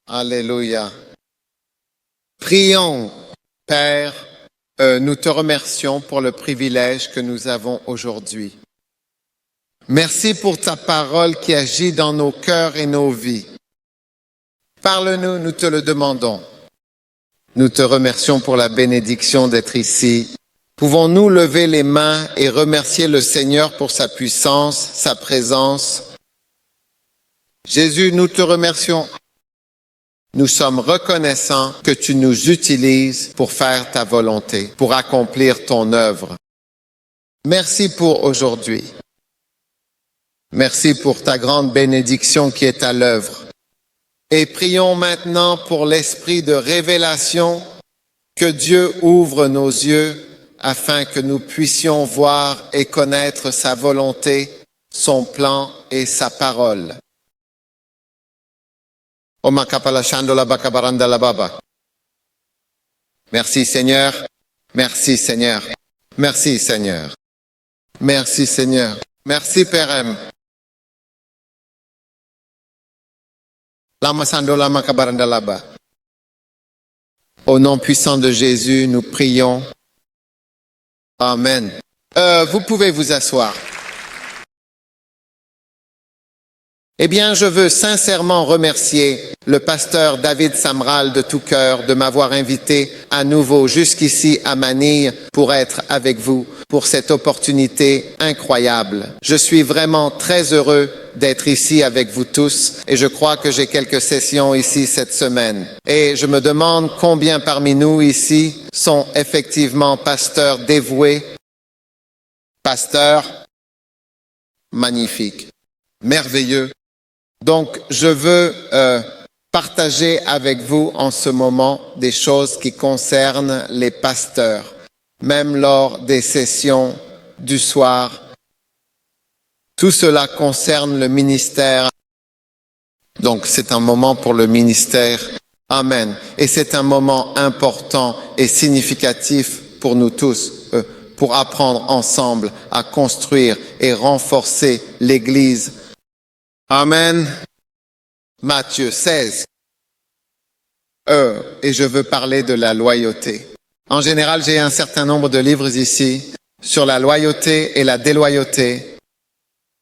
Alléluia. Prions, Père, nous te remercions pour le privilège que nous avons aujourd'hui. Merci pour ta parole qui agit dans nos cœurs et nos vies. Parle-nous, nous te le demandons. Nous te remercions pour la bénédiction d'être ici. Pouvons-nous lever les mains et remercier le Seigneur pour sa puissance, sa présence? Jésus, nous te remercions. Nous sommes reconnaissants que tu nous utilises pour faire ta volonté, pour accomplir ton œuvre. Merci pour aujourd'hui. Merci pour ta grande bénédiction qui est à l'œuvre. Et prions maintenant pour l'esprit de révélation, que Dieu ouvre nos yeux afin que nous puissions voir et connaître sa volonté, son plan et sa parole. Merci Seigneur, merci Seigneur, merci Seigneur, merci Seigneur, merci Père M. Au nom puissant de Jésus, nous prions. Amen. Vous pouvez vous asseoir. Eh bien, je veux sincèrement remercier le pasteur David Samral de tout cœur de m'avoir invité à nouveau jusqu'ici à Manille pour être avec vous pour cette opportunité incroyable. Je suis vraiment très heureux d'être ici avec vous tous et je crois que j'ai quelques sessions ici cette semaine. Et je me demande combien parmi nous ici sont effectivement pasteurs dévoués, pasteurs magnifiques, merveilleux. Donc, je veux partager avec vous en ce moment des choses qui concernent les pasteurs, même lors des sessions du soir. Tout cela concerne le ministère. Donc, c'est un moment pour le ministère. Amen. Et c'est un moment important et significatif pour nous tous, pour apprendre ensemble à construire et renforcer l'Église. Amen. Matthieu 16. Et je veux parler de la loyauté. En général, j'ai un certain nombre de livres ici sur la loyauté et la déloyauté.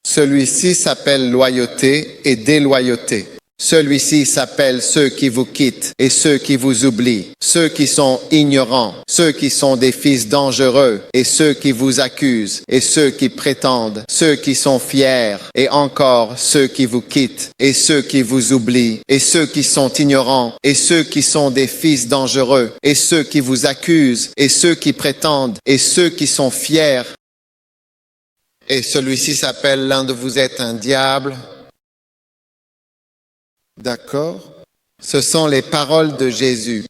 Celui-ci s'appelle Loyauté et déloyauté. Celui-ci s'appelle ceux qui vous quittent et ceux qui vous oublient, ceux qui sont ignorants, ceux qui sont des fils dangereux et ceux qui vous accusent et ceux qui prétendent, ceux qui sont fiers et encore ceux qui vous quittent et ceux qui vous oublient et ceux qui sont ignorants et ceux qui sont des fils dangereux et ceux qui vous accusent et ceux qui prétendent et ceux qui sont fiers. Et celui-ci s'appelle l'un de vous êtes un diable. D'accord? Ce sont les paroles de Jésus.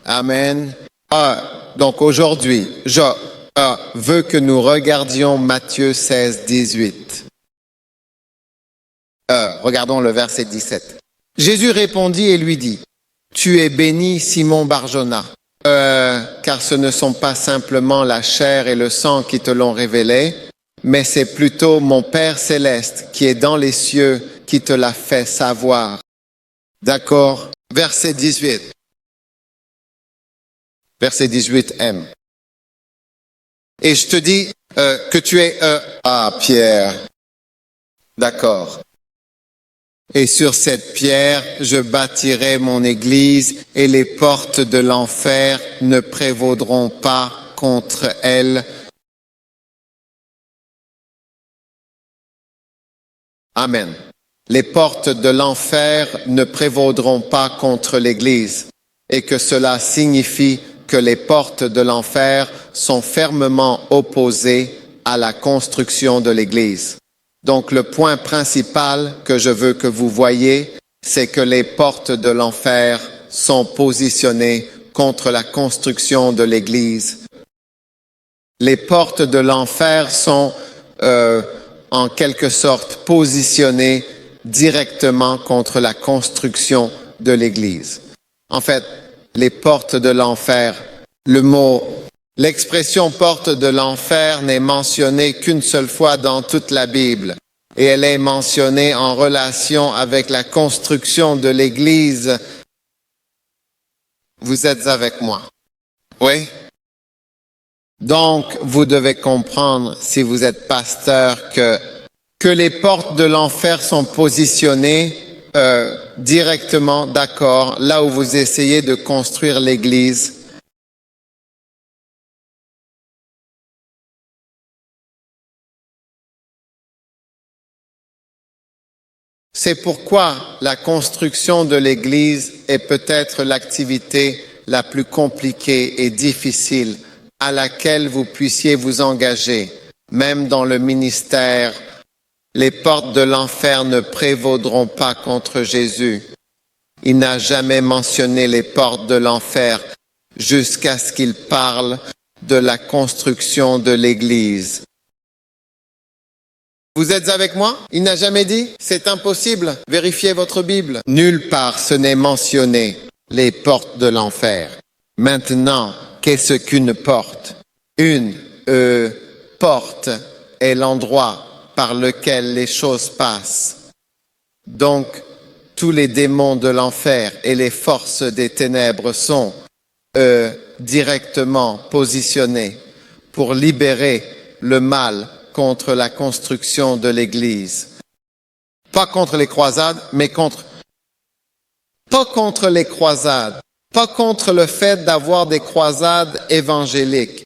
Amen. Donc aujourd'hui, je veux que nous regardions Matthieu 16, 18. Regardons le verset 17. Jésus répondit et lui dit, « Tu es béni, Simon Bar-Jona, car ce ne sont pas simplement la chair et le sang qui te l'ont révélé, mais c'est plutôt mon Père céleste qui est dans les cieux qui te l'a fait savoir. » D'accord. Verset 18. Verset 18M. Et je te dis que tu es... Pierre. D'accord. Et sur cette pierre, je bâtirai mon église et les portes de l'enfer ne prévaudront pas contre elle. Amen. Les portes de l'enfer ne prévaudront pas contre l'Église et que cela signifie que les portes de l'enfer sont fermement opposées à la construction de l'Église. Donc le point principal que je veux que vous voyez, c'est que les portes de l'enfer sont positionnées contre la construction de l'Église. Les portes de l'enfer sont en quelque sorte positionnées directement contre la construction de l'Église. En fait, les portes de l'enfer, l'expression porte de l'enfer n'est mentionnée qu'une seule fois dans toute la Bible. Et elle est mentionnée en relation avec la construction de l'Église Vous êtes avec moi? Oui? Donc, vous devez comprendre, si vous êtes pasteur, que les portes de l'enfer sont positionnées directement, d'accord, là où vous essayez de construire l'Église. C'est pourquoi la construction de l'Église est peut-être l'activité la plus compliquée et difficile à laquelle vous puissiez vous engager. Même dans le ministère, les portes de l'enfer ne prévaudront pas contre Jésus. Il n'a jamais mentionné les portes de l'enfer jusqu'à ce qu'il parle de la construction de l'Église. Vous êtes avec moi? Il n'a jamais dit? C'est impossible. Vérifiez votre Bible. Nulle part ce n'est mentionné, les portes de l'enfer. Maintenant, qu'est-ce qu'une porte? Une porte est l'endroit par lequel les choses passent. Donc, tous les démons de l'enfer et les forces des ténèbres sont directement positionnés pour libérer le mal contre la construction de l'Église. Pas contre les croisades, mais pas contre les croisades, pas contre le fait d'avoir des croisades évangéliques.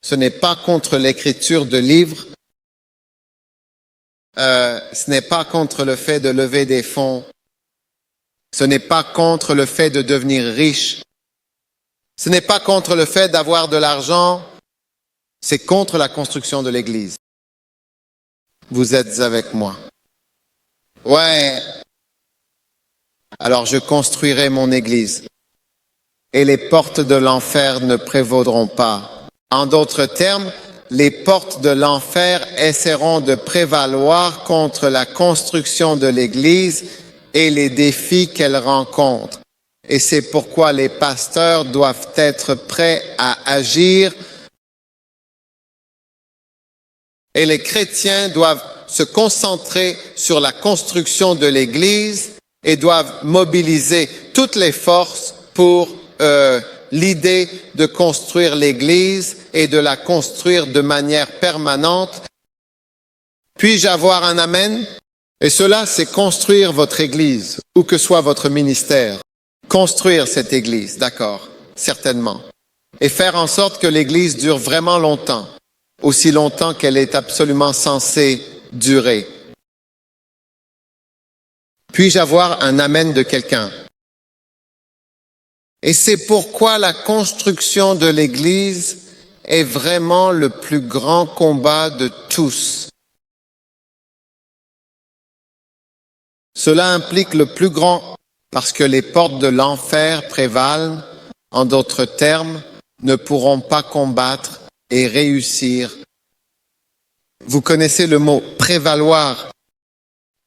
Ce n'est pas contre l'écriture de livres, ce n'est pas contre le fait de lever des fonds, ce n'est pas contre le fait de devenir riche, ce n'est pas contre le fait d'avoir de l'argent, c'est contre la construction de l'Église. Vous êtes avec moi? Ouais. Alors je construirai mon Église et les portes de l'enfer ne prévaudront pas. En d'autres termes, les portes de l'enfer essaieront de prévaloir contre la construction de l'Église et les défis qu'elle rencontre. Et c'est pourquoi les pasteurs doivent être prêts à agir et les chrétiens doivent se concentrer sur la construction de l'Église et doivent mobiliser toutes les forces pour l'idée de construire l'Église et de la construire de manière permanente. Puis-je avoir un amen? Et cela, c'est construire votre Église, où que soit votre ministère. Construire cette Église, d'accord, certainement. Et faire en sorte que l'Église dure vraiment longtemps, aussi longtemps qu'elle est absolument censée durer. Puis-je avoir un amen de quelqu'un? Et c'est pourquoi la construction de l'Église est vraiment le plus grand combat de tous. Cela implique le plus grand, parce que les portes de l'enfer prévalent, en d'autres termes, ne pourront pas combattre et réussir. Vous connaissez le mot prévaloir.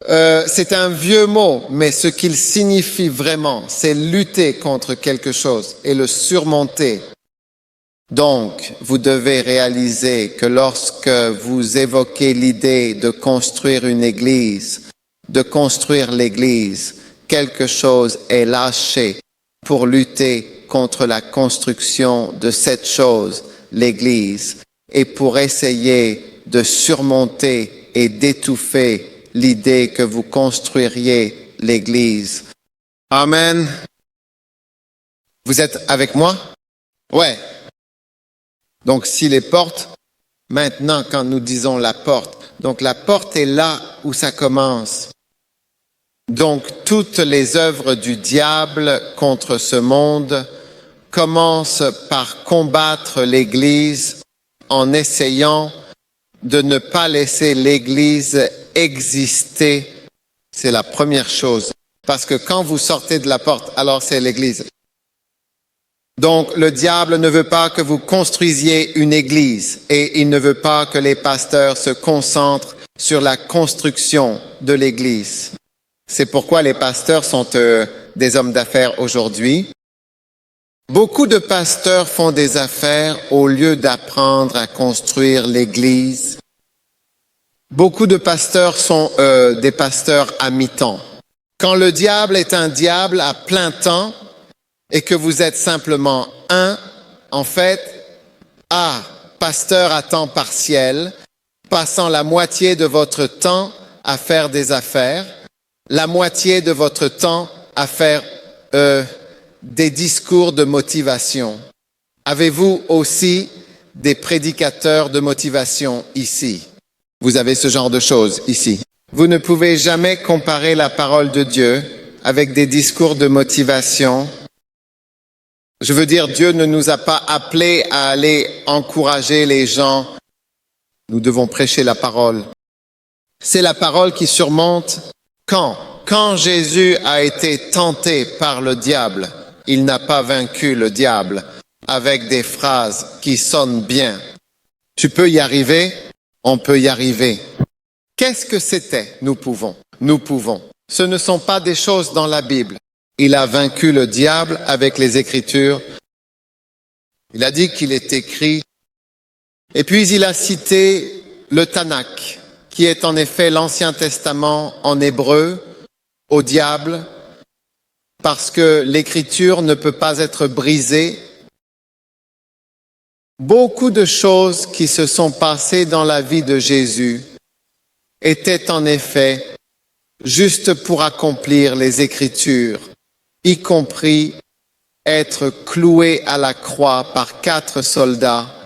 C'est un vieux mot, mais ce qu'il signifie vraiment, c'est lutter contre quelque chose et le surmonter. Donc, vous devez réaliser que lorsque vous évoquez l'idée de construire une église, de construire l'église, quelque chose est lâché pour lutter contre la construction de cette chose, l'église, et pour essayer de surmonter et d'étouffer l'idée que vous construiriez l'Église. Amen. Vous êtes avec moi? Ouais. Donc si les portes, maintenant quand nous disons la porte, donc la porte est là où ça commence. Donc toutes les œuvres du diable contre ce monde commencent par combattre l'Église en essayant de ne pas laisser l'Église exister. C'est la première chose. Parce que quand vous sortez de la porte, alors c'est l'Église. Donc le diable ne veut pas que vous construisiez une Église et il ne veut pas que les pasteurs se concentrent sur la construction de l'Église. C'est pourquoi les pasteurs sont des hommes d'affaires aujourd'hui. Beaucoup de pasteurs font des affaires au lieu d'apprendre à construire l'Église. Beaucoup de pasteurs sont des pasteurs à mi-temps. Quand le diable est un diable à plein temps et que vous êtes simplement un, en fait, pasteur à temps partiel, passant la moitié de votre temps à faire des affaires, la moitié de votre temps à faire des discours de motivation. Avez-vous aussi des prédicateurs de motivation ici? Vous avez ce genre de choses ici. Vous ne pouvez jamais comparer la parole de Dieu avec des discours de motivation. Je veux dire, Dieu ne nous a pas appelés à aller encourager les gens. Nous devons prêcher la parole. C'est la parole qui surmonte quand Jésus a été tenté par le diable, il n'a pas vaincu le diable avec des phrases qui sonnent bien. Tu peux y arriver, on peut y arriver. Qu'est-ce que c'était? Nous pouvons. Ce ne sont pas des choses dans la Bible. Il a vaincu le diable avec les Écritures. Il a dit qu'il est écrit. Et puis il a cité le Tanakh, qui est en effet l'Ancien Testament en hébreu, au diable, parce que l'Écriture ne peut pas être brisée. Beaucoup de choses qui se sont passées dans la vie de Jésus étaient en effet juste pour accomplir les Écritures, y compris être cloué à la croix par 4 soldats,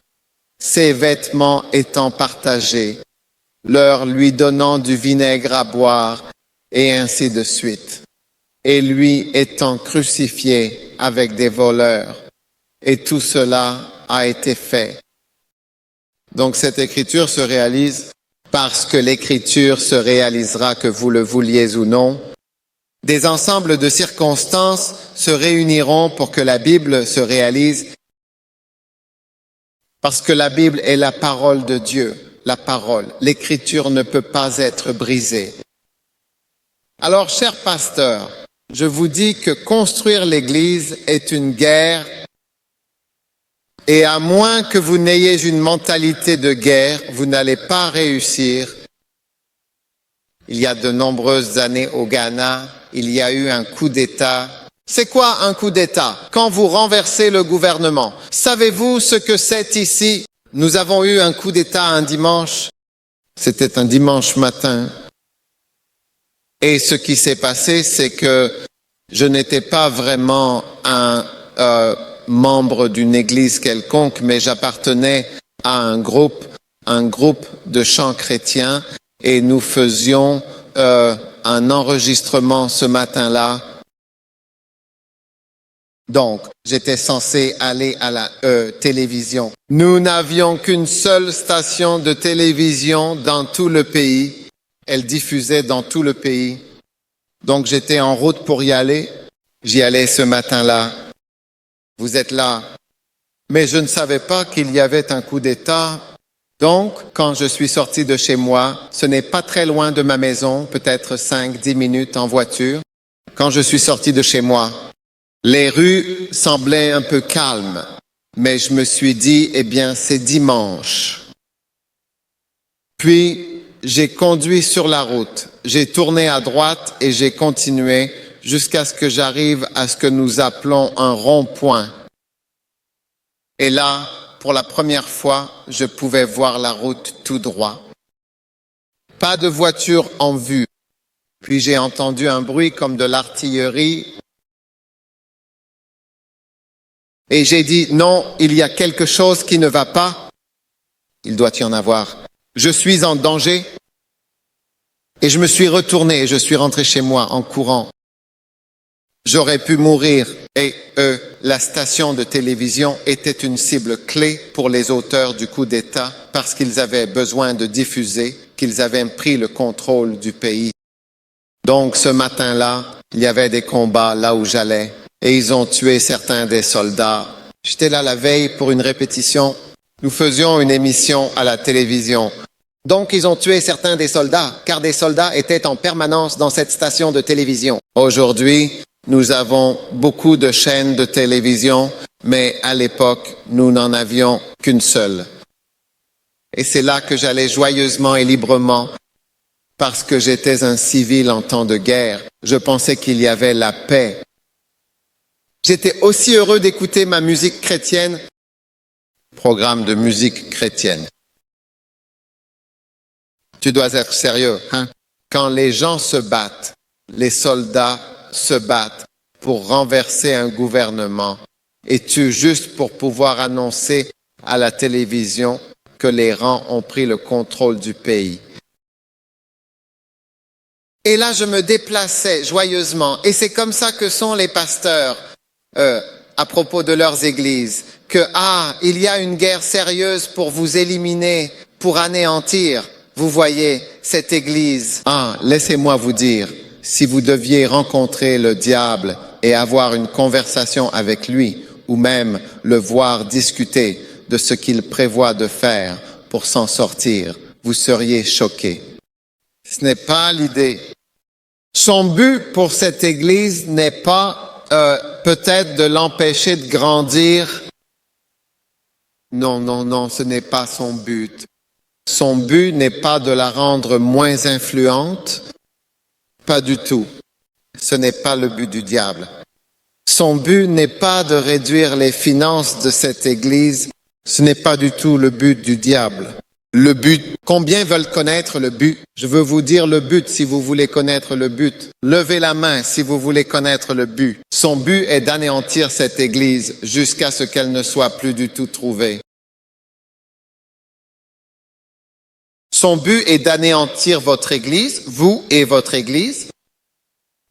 ses vêtements étant partagés, leur lui donnant du vinaigre à boire, et ainsi de suite. Et lui étant crucifié avec des voleurs. Et tout cela a été fait. Donc cette écriture se réalise parce que l'écriture se réalisera que vous le vouliez ou non. Des ensembles de circonstances se réuniront pour que la Bible se réalise parce que la Bible est la parole de Dieu, la parole. L'écriture ne peut pas être brisée. Alors, chers pasteurs, je vous dis que construire l'Église est une guerre et à moins que vous n'ayez une mentalité de guerre, vous n'allez pas réussir. Il y a de nombreuses années au Ghana, il y a eu un coup d'État. C'est quoi un coup d'État? Quand vous renversez le gouvernement. Savez-vous ce que c'est ici? Nous avons eu un coup d'État un dimanche. C'était un dimanche matin. Et ce qui s'est passé, c'est que je n'étais pas vraiment un membre d'une église quelconque, mais j'appartenais à un groupe de chants chrétiens et nous faisions un enregistrement ce matin-là. Donc, j'étais censé aller à la télévision. Nous n'avions qu'une seule station de télévision dans tout le pays. Elle diffusait dans tout le pays. Donc, j'étais en route pour y aller. J'y allais ce matin-là. Vous êtes là. Mais je ne savais pas qu'il y avait un coup d'État. Donc, quand je suis sorti de chez moi, ce n'est pas très loin de ma maison, peut-être 5-10 minutes en voiture. Quand je suis sorti de chez moi, les rues semblaient un peu calmes. Mais je me suis dit, eh bien, c'est dimanche. Puis, j'ai conduit sur la route, j'ai tourné à droite et j'ai continué jusqu'à ce que j'arrive à ce que nous appelons un rond-point. Et là, pour la première fois, je pouvais voir la route tout droit. Pas de voiture en vue. Puis j'ai entendu un bruit comme de l'artillerie. Et j'ai dit, non, il y a quelque chose qui ne va pas. Il doit y en avoir. Je suis en danger. Et je me suis retourné et je suis rentré chez moi en courant. J'aurais pu mourir et la station de télévision était une cible clé pour les auteurs du coup d'État parce qu'ils avaient besoin de diffuser, qu'ils avaient pris le contrôle du pays. Donc ce matin-là, il y avait des combats là où j'allais et ils ont tué certains des soldats. J'étais là la veille pour une répétition. Nous faisions une émission à la télévision. Donc, ils ont tué certains des soldats, car des soldats étaient en permanence dans cette station de télévision. Aujourd'hui, nous avons beaucoup de chaînes de télévision, mais à l'époque, nous n'en avions qu'une seule. Et c'est là que j'allais joyeusement et librement, parce que j'étais un civil en temps de guerre. Je pensais qu'il y avait la paix. J'étais aussi heureux d'écouter ma musique chrétienne. Programme de musique chrétienne. Tu dois être sérieux, hein? Quand les gens se battent, les soldats se battent pour renverser un gouvernement, es-tu juste pour pouvoir annoncer à la télévision que les rangs ont pris le contrôle du pays? Et là, je me déplaçais joyeusement. Et c'est comme ça que sont les pasteurs à propos de leurs églises. Que, il y a une guerre sérieuse pour vous éliminer, pour anéantir. Vous voyez, cette église. Laissez-moi vous dire, si vous deviez rencontrer le diable et avoir une conversation avec lui, ou même le voir discuter de ce qu'il prévoit de faire pour s'en sortir, vous seriez choqués. Ce n'est pas l'idée. Son but pour cette Église n'est pas peut-être de l'empêcher de grandir. Non, ce n'est pas son but. Son but n'est pas de la rendre moins influente. Pas du tout. Ce n'est pas le but du diable. Son but n'est pas de réduire les finances de cette Église. Ce n'est pas du tout le but du diable. Le but, combien veulent connaître le but? Je veux vous dire le but si vous voulez connaître le but. Levez la main si vous voulez connaître le but. Son but est d'anéantir cette Église jusqu'à ce qu'elle ne soit plus du tout trouvée. Son but est d'anéantir votre Église, vous et votre Église.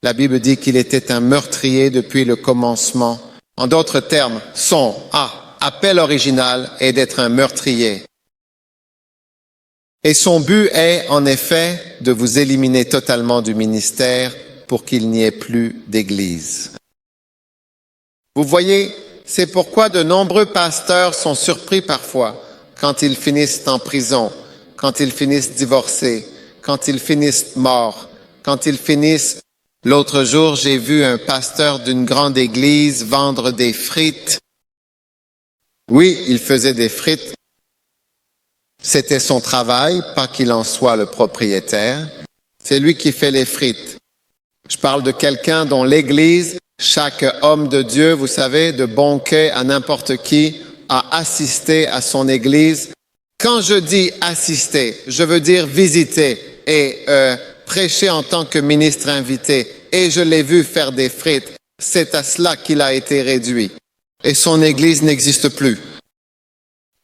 La Bible dit qu'il était un meurtrier depuis le commencement. En d'autres termes, son appel original est d'être un meurtrier. Et son but est, en effet, de vous éliminer totalement du ministère pour qu'il n'y ait plus d'église. Vous voyez, c'est pourquoi de nombreux pasteurs sont surpris parfois quand ils finissent en prison, quand ils finissent divorcés, quand ils finissent morts, quand ils finissent... L'autre jour, j'ai vu un pasteur d'une grande église vendre des frites. Oui, il faisait des frites. C'était son travail, pas qu'il en soit le propriétaire. C'est lui qui fait les frites. Je parle de quelqu'un dont l'Église, chaque homme de Dieu, vous savez, de bon quai à n'importe qui, a assisté à son Église. Quand je dis assister, je veux dire visiter et prêcher en tant que ministre invité. Et je l'ai vu faire des frites. C'est à cela qu'il a été réduit. Et son Église n'existe plus.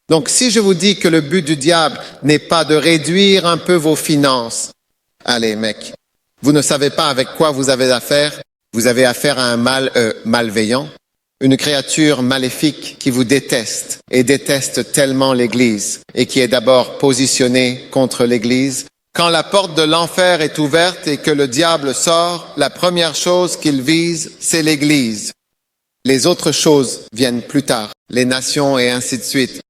Donc, si je vous dis que le but du diable n'est pas de réduire un peu vos finances, allez, mec, vous ne savez pas avec quoi vous avez affaire. Vous avez affaire à un malveillant, une créature maléfique qui vous déteste et déteste tellement l'Église et qui est d'abord positionnée contre l'Église. Quand la porte de l'enfer est ouverte et que le diable sort, la première chose qu'il vise, c'est l'Église. Les autres choses viennent plus tard, les nations et ainsi de suite.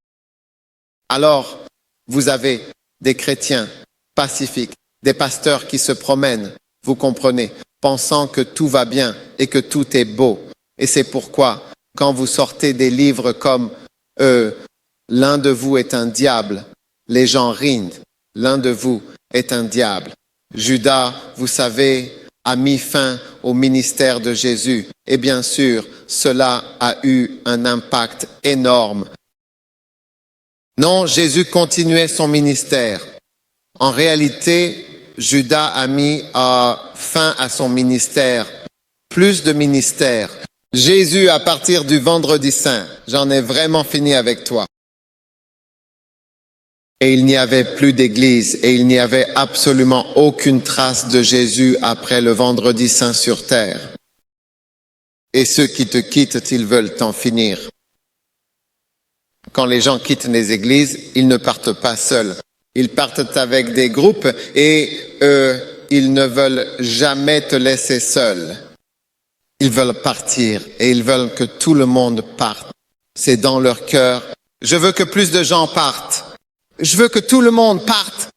Alors, vous avez des chrétiens pacifiques, des pasteurs qui se promènent, vous comprenez, pensant que tout va bien et que tout est beau. Et c'est pourquoi, quand vous sortez des livres comme « L'un de vous est un diable », les gens rient. L'un de vous est un diable. Judas, vous savez, a mis fin au ministère de Jésus. Et bien sûr, cela a eu un impact énorme. Non, Jésus continuait son ministère. En réalité, Judas a mis fin à son ministère. Plus de ministère. Jésus, à partir du vendredi saint, j'en ai vraiment fini avec toi. Et il n'y avait plus d'église et il n'y avait absolument aucune trace de Jésus après le vendredi saint sur terre. Et ceux qui te quittent, ils veulent t'en finir. Quand les gens quittent les églises, ils ne partent pas seuls. Ils partent avec des groupes et ils ne veulent jamais te laisser seul. Ils veulent partir et ils veulent que tout le monde parte. C'est dans leur cœur. Je veux que plus de gens partent. Je veux que tout le monde parte.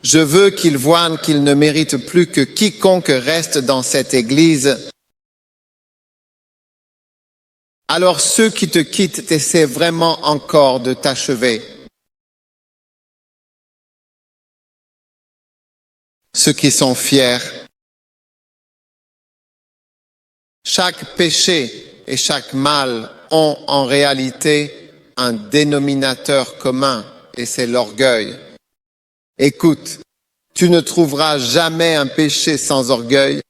Je veux qu'ils voient qu'ils ne méritent plus que quiconque reste dans cette église. Alors ceux qui te quittent essaient vraiment encore de t'achever. Ceux qui sont fiers. Chaque péché et chaque mal ont en réalité un dénominateur commun, et c'est l'orgueil. Écoute, tu ne trouveras jamais un péché sans orgueil.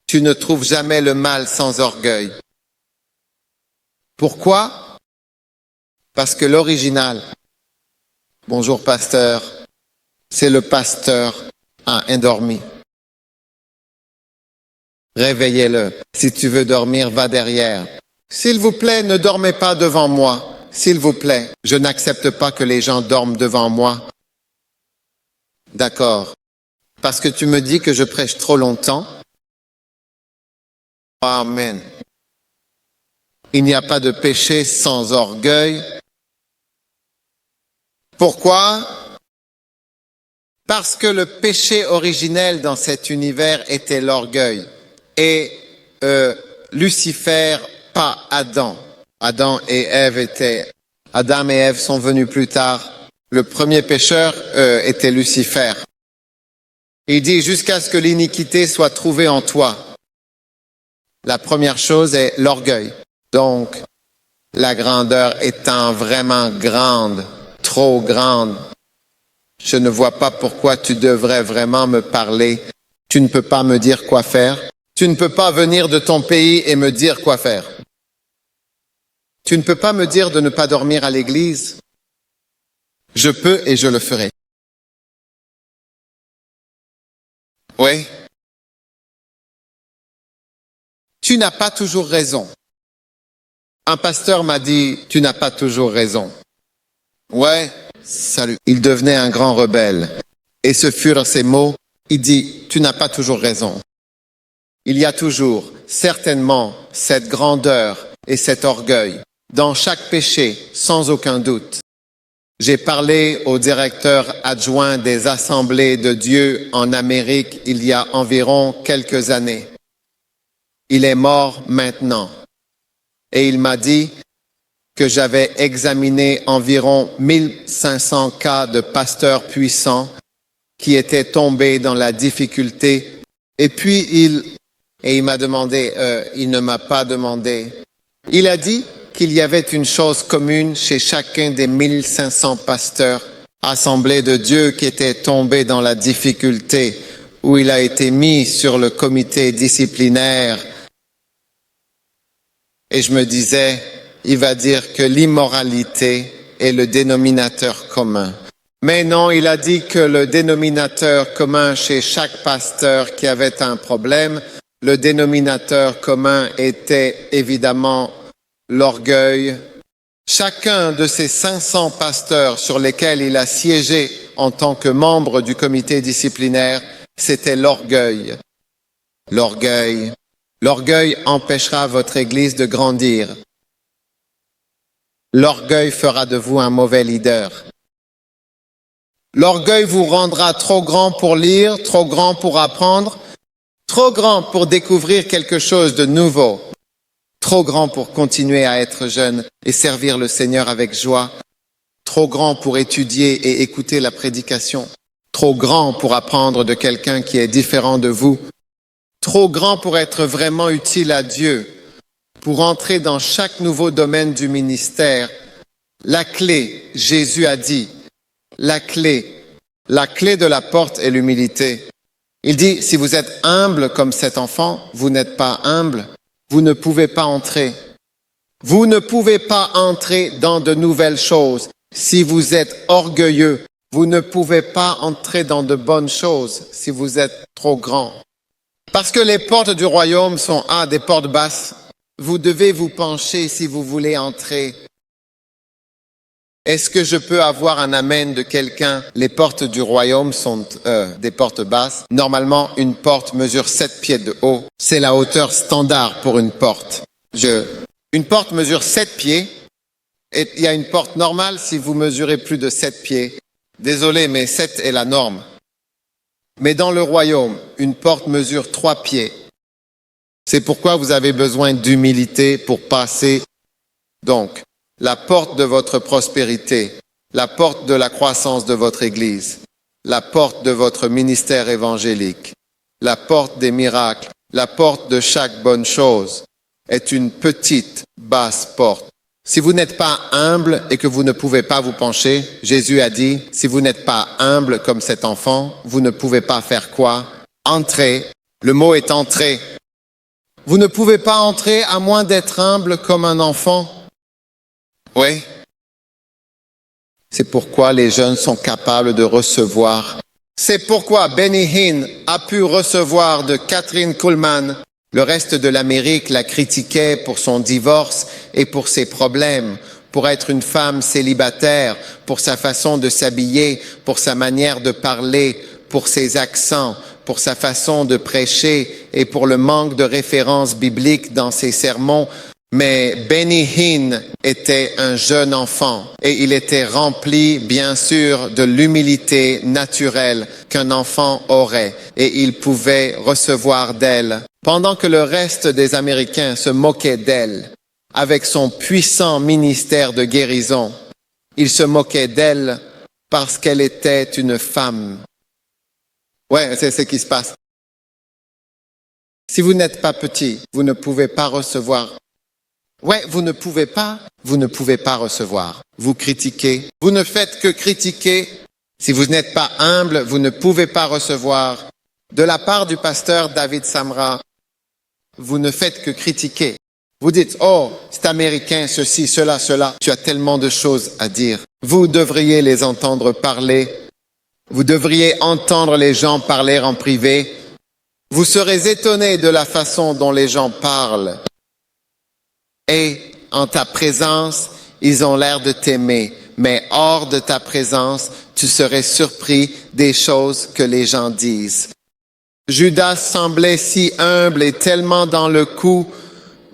Tu ne trouves jamais le mal sans orgueil. Pourquoi? Parce que l'original, bonjour pasteur, c'est le pasteur endormi. Réveillez-le. Si tu veux dormir, va derrière. S'il vous plaît, ne dormez pas devant moi. S'il vous plaît, je n'accepte pas que les gens dorment devant moi. D'accord. Parce que tu me dis que je prêche trop longtemps. Amen. Il n'y a pas de péché sans orgueil. Pourquoi? Parce que le péché originel dans cet univers était l'orgueil. Et Lucifer, pas Adam. Adam et Ève sont venus plus tard. Le premier pécheur était Lucifer. Il dit, jusqu'à ce que l'iniquité soit trouvée en toi. La première chose est l'orgueil. Donc, la grandeur étant vraiment grande, trop grande, je ne vois pas pourquoi tu devrais vraiment me parler. Tu ne peux pas me dire quoi faire. Tu ne peux pas venir de ton pays et me dire quoi faire. Tu ne peux pas me dire de ne pas dormir à l'église. Je peux et je le ferai. Oui. Tu n'as pas toujours raison. Un pasteur m'a dit, tu n'as pas toujours raison. Ouais, salut. Il devenait un grand rebelle. Et ce furent ses mots. Il dit, tu n'as pas toujours raison. Il y a toujours, certainement, cette grandeur et cet orgueil dans chaque péché, sans aucun doute. J'ai parlé au directeur adjoint des Assemblées de Dieu en Amérique il y a environ quelques années. Il est mort maintenant. Et il m'a dit que j'avais examiné environ 1500 cas de pasteurs puissants qui étaient tombés dans la difficulté. Et puis il m'a demandé, il ne m'a pas demandé. Il a dit qu'il y avait une chose commune chez chacun des 1500 pasteurs assemblés de Dieu qui étaient tombés dans la difficulté, où il a été mis sur le comité disciplinaire. Et je me disais, il va dire que l'immoralité est le dénominateur commun. Mais non, il a dit que le dénominateur commun chez chaque pasteur qui avait un problème, le dénominateur commun était évidemment l'orgueil. Chacun de ces 500 pasteurs sur lesquels il a siégé en tant que membre du comité disciplinaire, c'était l'orgueil. L'orgueil. L'orgueil empêchera votre Église de grandir. L'orgueil fera de vous un mauvais leader. L'orgueil vous rendra trop grand pour lire, trop grand pour apprendre, trop grand pour découvrir quelque chose de nouveau, trop grand pour continuer à être jeune et servir le Seigneur avec joie, trop grand pour étudier et écouter la prédication, trop grand pour apprendre de quelqu'un qui est différent de vous, trop grand pour être vraiment utile à Dieu, pour entrer dans chaque nouveau domaine du ministère. La clé, Jésus a dit, la clé de la porte est l'humilité. Il dit, si vous êtes humble comme cet enfant, vous n'êtes pas humble, vous ne pouvez pas entrer. Vous ne pouvez pas entrer dans de nouvelles choses. Si vous êtes orgueilleux, vous ne pouvez pas entrer dans de bonnes choses si vous êtes trop grand. Parce que les portes du royaume sont des portes basses. Vous devez vous pencher si vous voulez entrer. Est-ce que je peux avoir un amen de quelqu'un? Les portes du royaume sont des portes basses. Normalement, une porte mesure 7 pieds de haut. C'est la hauteur standard pour une porte. Une porte mesure 7 pieds. Et il y a une porte normale si vous mesurez plus de 7 pieds. Désolé, mais 7 est la norme. Mais dans le royaume, une porte mesure 3 pieds. C'est pourquoi vous avez besoin d'humilité pour passer. Donc, la porte de votre prospérité, la porte de la croissance de votre Église, la porte de votre ministère évangélique, la porte des miracles, La porte de chaque bonne chose est une petite, basse porte. Si vous n'êtes pas humble et que vous ne pouvez pas vous pencher, Jésus a dit, si vous n'êtes pas humble comme cet enfant, vous ne pouvez pas faire quoi? Entrer. Le mot est entrer. Vous ne pouvez pas entrer à moins d'être humble comme un enfant. Oui. C'est pourquoi les jeunes sont capables de recevoir. C'est pourquoi Benny Hinn a pu recevoir de Kathryn Kuhlman. Le reste de l'Amérique la critiquait pour son divorce et pour ses problèmes, pour être une femme célibataire, pour sa façon de s'habiller, pour sa manière de parler, pour ses accents, pour sa façon de prêcher et pour le manque de références bibliques dans ses sermons. Mais Benny Hinn était un jeune enfant et il était rempli, bien sûr, de l'humilité naturelle qu'un enfant aurait et il pouvait recevoir d'elle. Pendant que le reste des Américains se moquaient d'elle avec son puissant ministère de guérison, ils se moquaient d'elle parce qu'elle était une femme. Ouais, c'est ce qui se passe. Si vous n'êtes pas petit, vous ne pouvez pas recevoir. Ouais, vous ne pouvez pas recevoir. Vous critiquez, vous ne faites que critiquer. Si vous n'êtes pas humble, vous ne pouvez pas recevoir. De la part du pasteur David Samra, vous ne faites que critiquer. Vous dites, oh, c'est américain, ceci, cela, cela. Tu as tellement de choses à dire. Vous devriez les entendre parler. Vous devriez entendre les gens parler en privé. Vous serez étonné de la façon dont les gens parlent. Et en ta présence, ils ont l'air de t'aimer. Mais hors de ta présence, tu serais surpris des choses que les gens disent. Judas semblait si humble et tellement dans le coup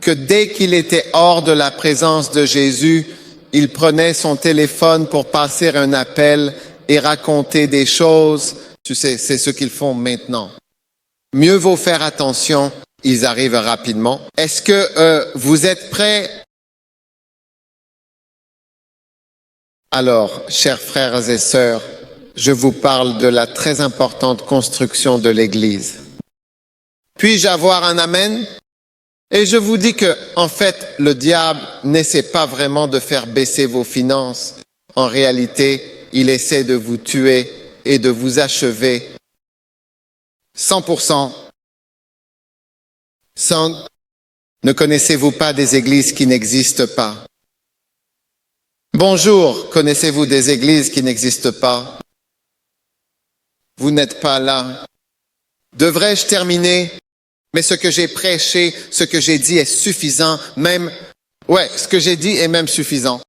que dès qu'il était hors de la présence de Jésus, il prenait son téléphone pour passer un appel et raconter des choses. Tu sais, c'est ce qu'ils font maintenant. Mieux vaut faire attention, ils arrivent rapidement. Est-ce que vous êtes prêts? Alors, chers frères et sœurs, je vous parle de la très importante construction de l'Église. Puis-je avoir un amen? Et je vous dis que, en fait, le diable n'essaie pas vraiment de faire baisser vos finances. En réalité, il essaie de vous tuer et de vous achever. 100%. Ne connaissez-vous pas des églises qui n'existent pas? Bonjour, connaissez-vous des églises qui n'existent pas? Vous n'êtes pas là. Devrais-je terminer? Mais ce que j'ai prêché, ce que j'ai dit est suffisant, ce que j'ai dit est même suffisant.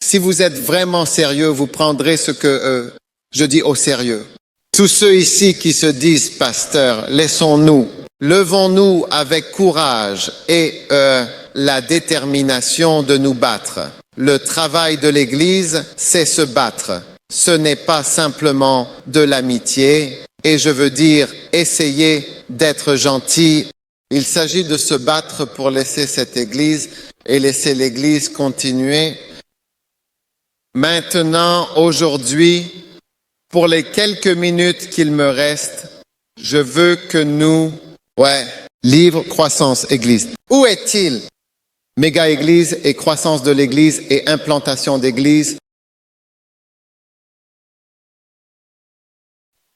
Si vous êtes vraiment sérieux, vous prendrez ce que je dis au sérieux. Tous ceux ici qui se disent pasteurs, laissons-nous, levons-nous avec courage et la détermination de nous battre. Le travail de l'Église, c'est se battre. Ce n'est pas simplement de l'amitié, et je veux dire, essayez d'être gentil. Il s'agit de se battre pour laisser cette Église et laisser l'Église continuer. Maintenant, aujourd'hui, pour les quelques minutes qu'il me reste, je veux que nous... livre, croissance, Église. Où est-il? Méga Église et croissance de l'Église et implantation d'Église.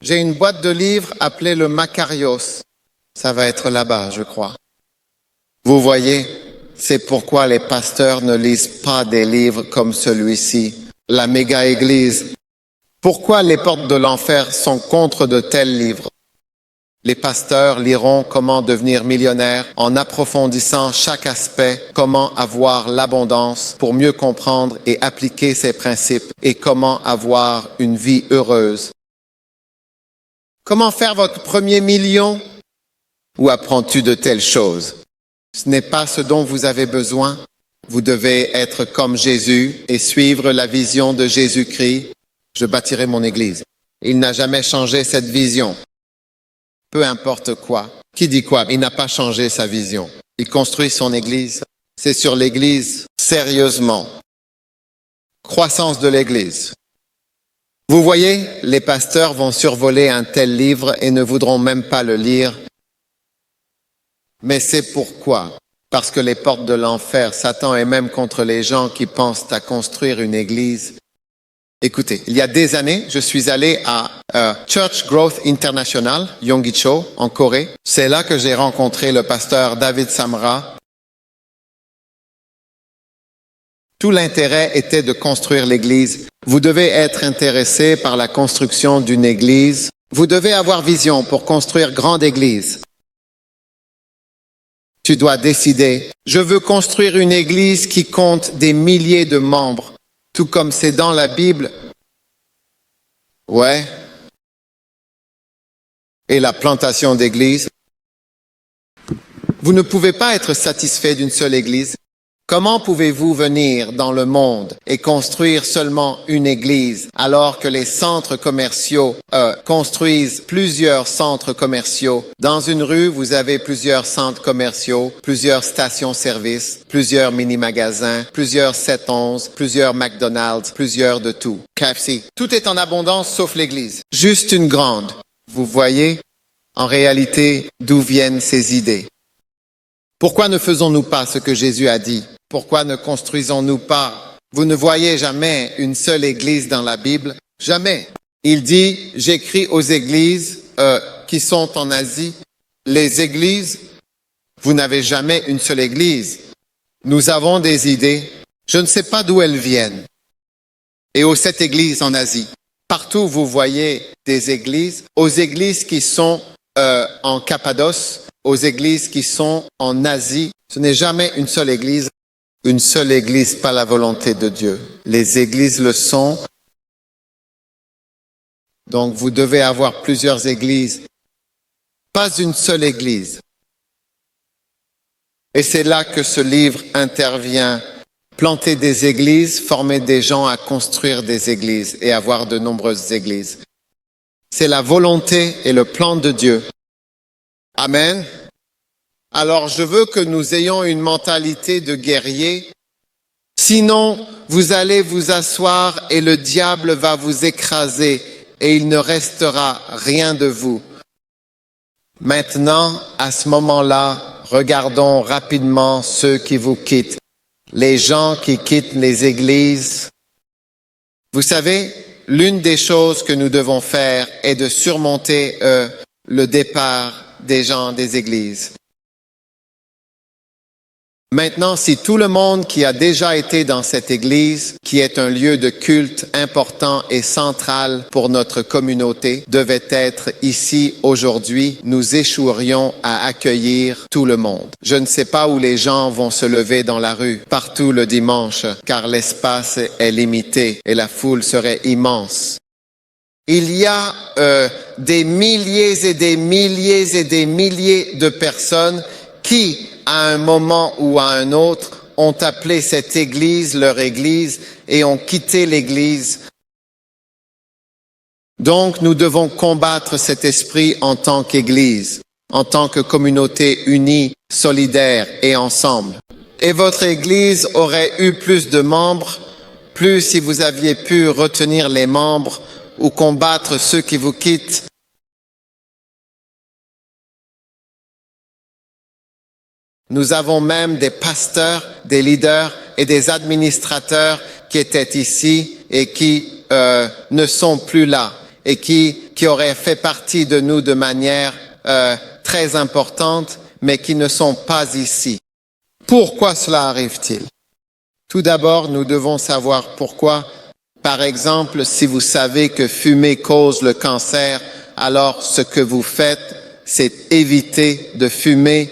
J'ai une boîte de livres appelée le Makarios. Ça va être là-bas, je crois. Vous voyez, c'est pourquoi les pasteurs ne lisent pas des livres comme celui-ci, la méga église. Pourquoi les portes de l'enfer sont contre de tels livres? Les pasteurs liront comment devenir millionnaire en approfondissant chaque aspect, comment avoir l'abondance pour mieux comprendre et appliquer ces principes et comment avoir une vie heureuse. Comment faire votre premier million? Où apprends-tu de telles choses? Ce n'est pas ce dont vous avez besoin. Vous devez être comme Jésus et suivre la vision de Jésus-Christ. Je bâtirai mon église. Il n'a jamais changé cette vision. Peu importe quoi. Qui dit quoi? Il n'a pas changé sa vision. Il construit son église. C'est sur l'église, sérieusement. Croissance de l'église. Vous voyez, les pasteurs vont survoler un tel livre et ne voudront même pas le lire. Mais c'est pourquoi? Parce que les portes de l'enfer, Satan est même contre les gens qui pensent à construire une église. Écoutez, il y a des années, je suis allé à Church Growth International, Yonggi-cho, en Corée. C'est là que j'ai rencontré le pasteur David Samra. Tout l'intérêt était de construire l'église. Vous devez être intéressé par la construction d'une église. Vous devez avoir vision pour construire grande église. Tu dois décider, je veux construire une église qui compte des milliers de membres, tout comme c'est dans la Bible. Ouais. Et la plantation d'églises. Vous ne pouvez pas être satisfait d'une seule église. Comment pouvez-vous venir dans le monde et construire seulement une église alors que les centres commerciaux construisent plusieurs centres commerciaux? Dans une rue, vous avez plusieurs centres commerciaux, plusieurs stations-service, plusieurs mini-magasins, plusieurs 7-11, plusieurs McDonald's, plusieurs de tout. KFC. Tout est en abondance sauf l'église. Juste une grande. Vous voyez, en réalité, d'où viennent ces idées? Pourquoi ne faisons-nous pas ce que Jésus a dit? Pourquoi ne construisons-nous pas? Vous ne voyez jamais une seule église dans la Bible? Jamais. Il dit, j'écris aux églises qui sont en Asie. Les églises, vous n'avez jamais une seule église. Nous avons des idées. Je ne sais pas d'où elles viennent. Et aux 7 églises en Asie. Partout, vous voyez des églises. Aux églises qui sont en Cappadoce, aux églises qui sont en Asie, ce n'est jamais une seule église. Une seule église, pas la volonté de Dieu. Les églises le sont. Donc, vous devez avoir plusieurs églises. Pas une seule église. Et c'est là que ce livre intervient. Planter des églises, former des gens à construire des églises et avoir de nombreuses églises. C'est la volonté et le plan de Dieu. Amen. Alors, je veux que nous ayons une mentalité de guerrier. Sinon, vous allez vous asseoir et le diable va vous écraser et il ne restera rien de vous. Maintenant, à ce moment-là, regardons rapidement ceux qui vous quittent. Les gens qui quittent les églises. Vous savez, l'une des choses que nous devons faire est de surmonter le départ des gens des églises. Maintenant, si tout le monde qui a déjà été dans cette église, qui est un lieu de culte important et central pour notre communauté, devait être ici aujourd'hui, nous échouerions à accueillir tout le monde. Je ne sais pas où les gens vont se lever dans la rue, partout le dimanche, car l'espace est limité et la foule serait immense. Il y a des milliers et des milliers et des milliers de personnes qui, à un moment ou à un autre, ont appelé cette église leur église et ont quitté l'église. Donc, nous devons combattre cet esprit en tant qu'église, en tant que communauté unie, solidaire et ensemble. Et votre église aurait eu plus de membres, plus si vous aviez pu retenir les membres ou combattre ceux qui vous quittent. Nous avons même des pasteurs, des leaders et des administrateurs qui étaient ici et qui ne sont plus là et qui auraient fait partie de nous de manière très importante, mais qui ne sont pas ici. Pourquoi cela arrive-t-il? Tout d'abord, nous devons savoir pourquoi. Par exemple, si vous savez que fumer cause le cancer, alors ce que vous faites, c'est éviter de fumer.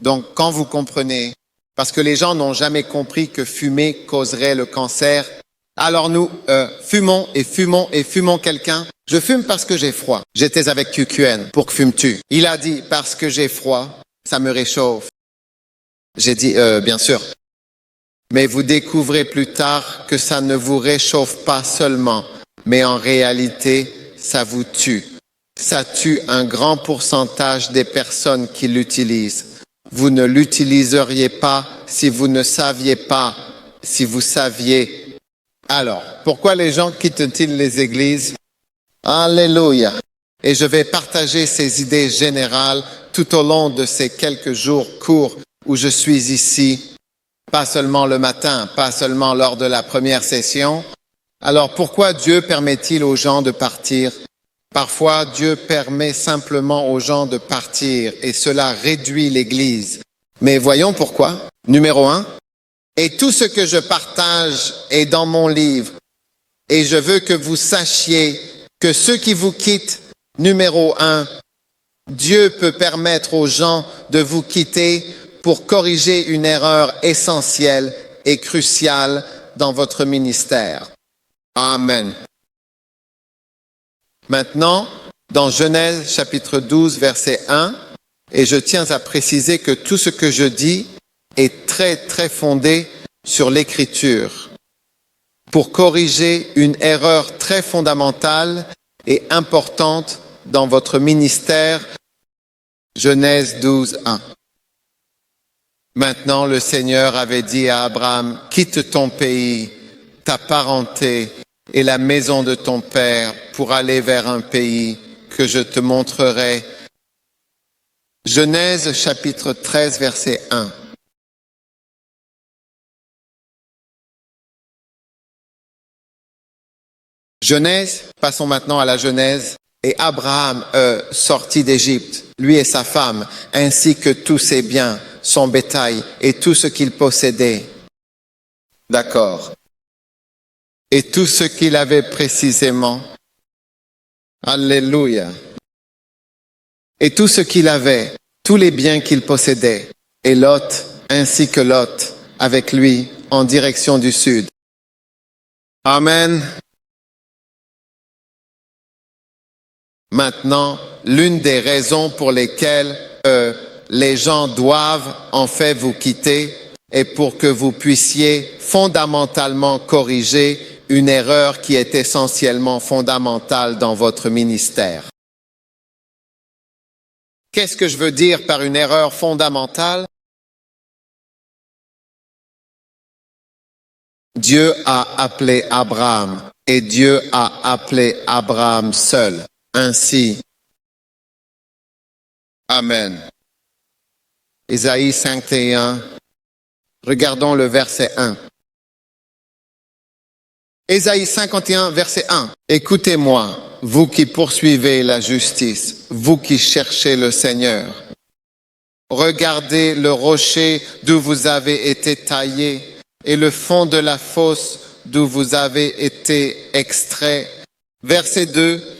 Donc, quand vous comprenez, parce que les gens n'ont jamais compris que fumer causerait le cancer, alors nous fumons et fumons et fumons quelqu'un. Je fume parce que j'ai froid. J'étais avec QQN pour que fumes-tu. Il a dit, parce que j'ai froid, ça me réchauffe. J'ai dit, bien sûr. Mais vous découvrez plus tard que ça ne vous réchauffe pas seulement, mais en réalité, ça vous tue. Ça tue un grand pourcentage des personnes qui l'utilisent. Vous ne l'utiliseriez pas si vous ne saviez pas, si vous saviez. Alors, pourquoi les gens quittent-ils les églises? Alléluia. Et je vais partager ces idées générales tout au long de ces quelques jours courts où je suis ici, pas seulement le matin, pas seulement lors de la première session. Alors pourquoi Dieu permet-il aux gens de partir? Parfois, Dieu permet simplement aux gens de partir et cela réduit l'Église. Mais voyons pourquoi. Numéro 1, et tout ce que je partage est dans mon livre. Et je veux que vous sachiez que ceux qui vous quittent, numéro 1, Dieu peut permettre aux gens de vous quitter pour corriger une erreur essentielle et cruciale dans votre ministère. Amen. Maintenant, dans Genèse chapitre 12, verset 1, et je tiens à préciser que tout ce que je dis est très fondé sur l'Écriture, pour corriger une erreur très fondamentale et importante dans votre ministère. Genèse 12, 1. Maintenant, le Seigneur avait dit à Abraham, « Quitte ton pays, ta parenté et la maison de ton père pour aller vers un pays que je te montrerai. » Genèse chapitre 13, verset 1. Genèse, passons maintenant à la Genèse. Et Abraham sortit d'Égypte, lui et sa femme, ainsi que tous ses biens, son bétail et tout ce qu'il possédait. D'accord. Et tout ce qu'il avait précisément. Alléluia. Et tout ce qu'il avait, tous les biens qu'il possédait, et Lot, ainsi que Lot, avec lui, en direction du sud. Amen. Maintenant, l'une des raisons pour lesquelles les gens doivent en fait vous quitter est pour que vous puissiez fondamentalement corriger une erreur qui est essentiellement fondamentale dans votre ministère. Qu'est-ce que je veux dire par une erreur fondamentale? Dieu a appelé Abraham et Dieu a appelé Abraham seul. Ainsi, Amen. Ésaïe 51, regardons le verset 1. Ésaïe 51, verset 1. Écoutez-moi, vous qui poursuivez la justice, vous qui cherchez le Seigneur. Regardez le rocher d'où vous avez été taillé et le fond de la fosse d'où vous avez été extrait. Verset 2.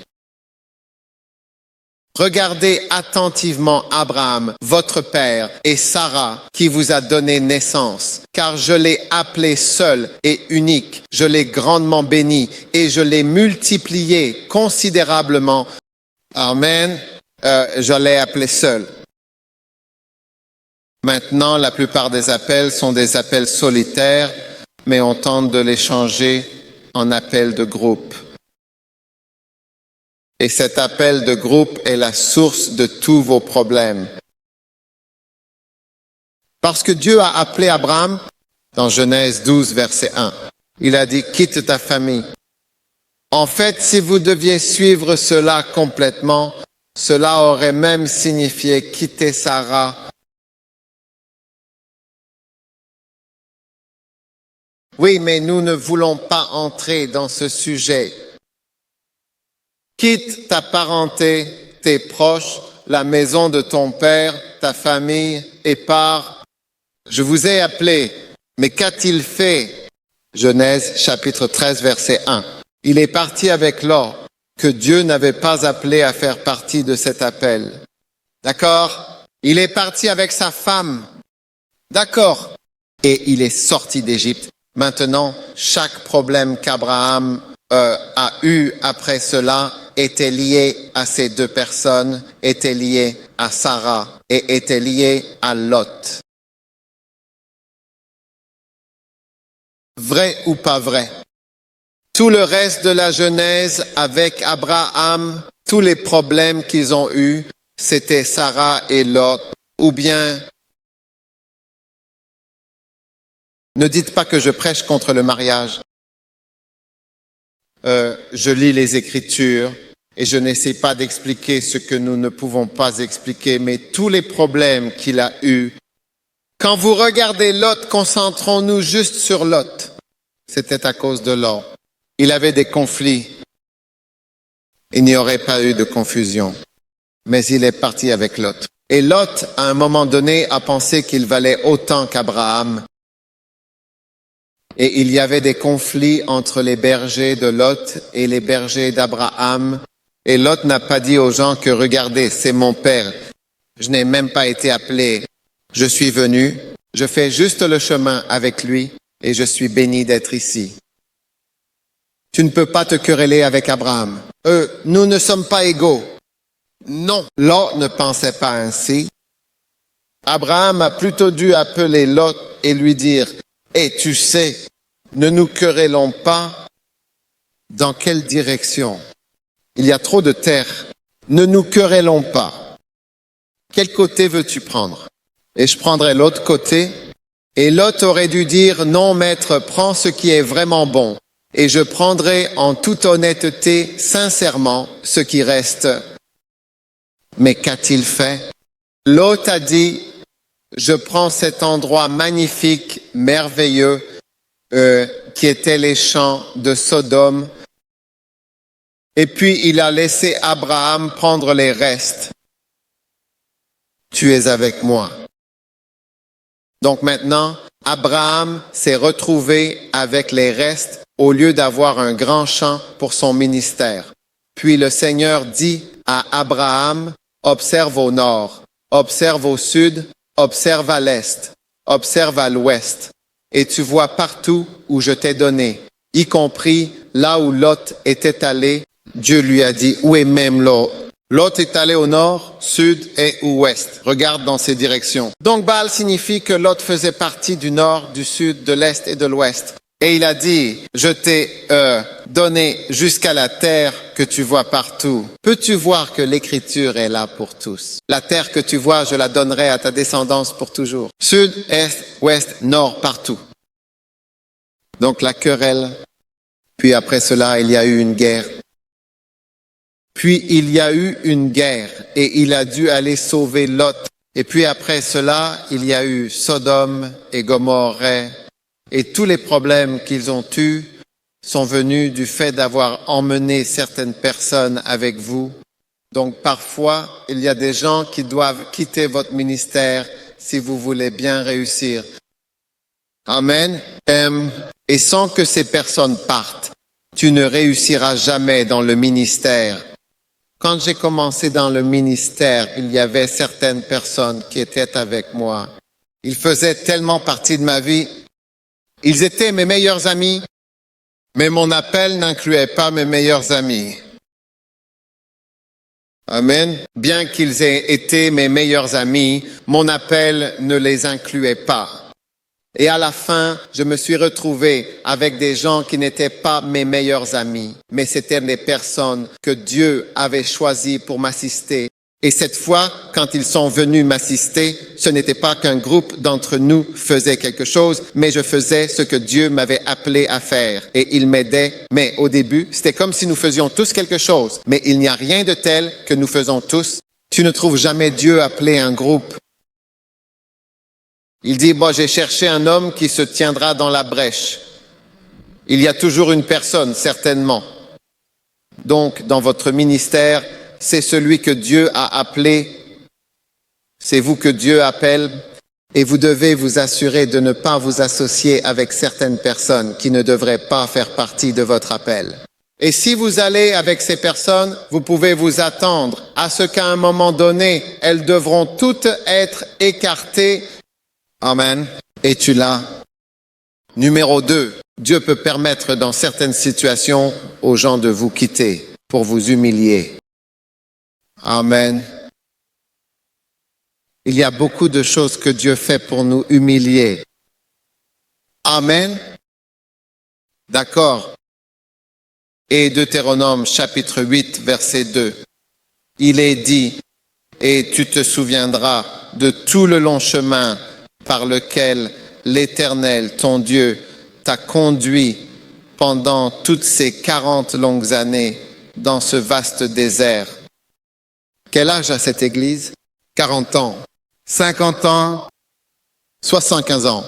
Regardez attentivement Abraham, votre père, et Sarah, qui vous a donné naissance, car je l'ai appelé seul et unique, je l'ai grandement béni et je l'ai multiplié considérablement. Amen. Je l'ai appelé seul. Maintenant, la plupart des appels sont des appels solitaires, mais on tente de les changer en appels de groupe. Et cet appel de groupe est la source de tous vos problèmes. Parce que Dieu a appelé Abraham, dans Genèse 12, verset 1, il a dit, quitte ta famille. En fait, si vous deviez suivre cela complètement, cela aurait même signifié quitter Sarah. Oui, mais nous ne voulons pas entrer dans ce sujet. Quitte ta parenté, tes proches, la maison de ton père, ta famille, et pars. Je vous ai appelé, mais qu'a-t-il fait? Genèse chapitre 13, verset 1. Il est parti avec Lot, que Dieu n'avait pas appelé à faire partie de cet appel. D'accord? Il est parti avec sa femme. D'accord? Et il est sorti d'Égypte. Maintenant, chaque problème qu'Abraham a eu après cela était lié à ces deux personnes, était lié à Sarah et était lié à Lot. Vrai ou pas vrai? Tout le reste de la Genèse avec Abraham, tous les problèmes qu'ils ont eus, c'était Sarah et Lot, ou bien... Ne dites pas que je prêche contre le mariage. Je lis les Écritures, Et je n'essaie pas d'expliquer ce que nous ne pouvons pas expliquer, mais tous les problèmes qu'il a eus. Quand vous regardez Lot, concentrons-nous juste sur Lot. C'était à cause de l'or. Il avait des conflits. Il n'y aurait pas eu de confusion. Mais il est parti avec Lot. Et Lot, à un moment donné, a pensé qu'il valait autant qu'Abraham. Et il y avait des conflits entre les bergers de Lot et les bergers d'Abraham. Et Lot n'a pas dit aux gens que regardez, c'est mon père. Je n'ai même pas été appelé. Je suis venu, je fais juste le chemin avec lui et je suis béni d'être ici. Tu ne peux pas te quereller avec Abraham. Nous ne sommes pas égaux. Non, Lot ne pensait pas ainsi. Abraham a plutôt dû appeler Lot et lui dire, « Eh, tu sais, ne nous querellons pas. Dans quelle direction? Il y a trop de terre. Ne nous querellons pas. Quel côté veux-tu prendre? » Et je prendrai l'autre côté. Et Lot aurait dû dire, « Non, maître, prends ce qui est vraiment bon. Et je prendrai en toute honnêteté, sincèrement, ce qui reste. » Mais qu'a-t-il fait? Lot a dit, « Je prends cet endroit magnifique, merveilleux, qui étaient les champs de Sodome. » Et puis il a laissé Abraham prendre les restes. Tu es avec moi. Donc maintenant, Abraham s'est retrouvé avec les restes au lieu d'avoir un grand champ pour son ministère. Puis le Seigneur dit à Abraham, observe au nord, observe au sud, observe à l'est, observe à l'ouest, et tu vois partout où je t'ai donné, y compris là où Lot était allé. Dieu lui a dit, où est même Lot? Lot est allé au nord, sud et ouest. Regarde dans ces directions. Donc Baal signifie que Lot faisait partie du nord, du sud, de l'est et de l'ouest. Et il a dit, je t'ai donné jusqu'à la terre que tu vois partout. Peux-tu voir que l'écriture est là pour tous? La terre que tu vois, je la donnerai à ta descendance pour toujours. Sud, est, ouest, nord, partout. Donc la querelle. Puis après cela, il y a eu une guerre. Puis il y a eu une guerre et il a dû aller sauver Lot. Et puis après cela, il y a eu Sodome et Gomorrhe. Et tous les problèmes qu'ils ont eus sont venus du fait d'avoir emmené certaines personnes avec vous. Donc parfois, il y a des gens qui doivent quitter votre ministère si vous voulez bien réussir. Amen. Et sans que ces personnes partent, tu ne réussiras jamais dans le ministère. Quand j'ai commencé dans le ministère, il y avait certaines personnes qui étaient avec moi. Ils faisaient tellement partie de ma vie. Ils étaient mes meilleurs amis, mais mon appel n'incluait pas mes meilleurs amis. Amen. Bien qu'ils aient été mes meilleurs amis, mon appel ne les incluait pas. Et à la fin, je me suis retrouvé avec des gens qui n'étaient pas mes meilleurs amis, mais c'étaient des personnes que Dieu avait choisies pour m'assister. Et cette fois, quand ils sont venus m'assister, ce n'était pas qu'un groupe d'entre nous faisait quelque chose, mais je faisais ce que Dieu m'avait appelé à faire. Et ils m'aidaient. Mais au début, c'était comme si nous faisions tous quelque chose. Mais il n'y a rien de tel que nous faisons tous. Tu ne trouves jamais Dieu appeler un groupe. Il dit, bon, j'ai cherché un homme qui se tiendra dans la brèche. Il y a toujours une personne, certainement. Donc, dans votre ministère, c'est celui que Dieu a appelé. C'est vous que Dieu appelle. Et vous devez vous assurer de ne pas vous associer avec certaines personnes qui ne devraient pas faire partie de votre appel. Et si vous allez avec ces personnes, vous pouvez vous attendre à ce qu'à un moment donné, elles devront toutes être écartées. Amen. Es-tu là? Numéro 2, Dieu peut permettre dans certaines situations aux gens de vous quitter pour vous humilier. Amen. Il y a beaucoup de choses que Dieu fait pour nous humilier. Amen. D'accord. Et Deutéronome chapitre 8, verset 2. Il est dit, et tu te souviendras de tout le long chemin par lequel l'Éternel, ton Dieu, t'a conduit pendant toutes ces 40 longues années dans ce vaste désert. Quel âge a cette église? 40 ans, 50 ans, 75 ans.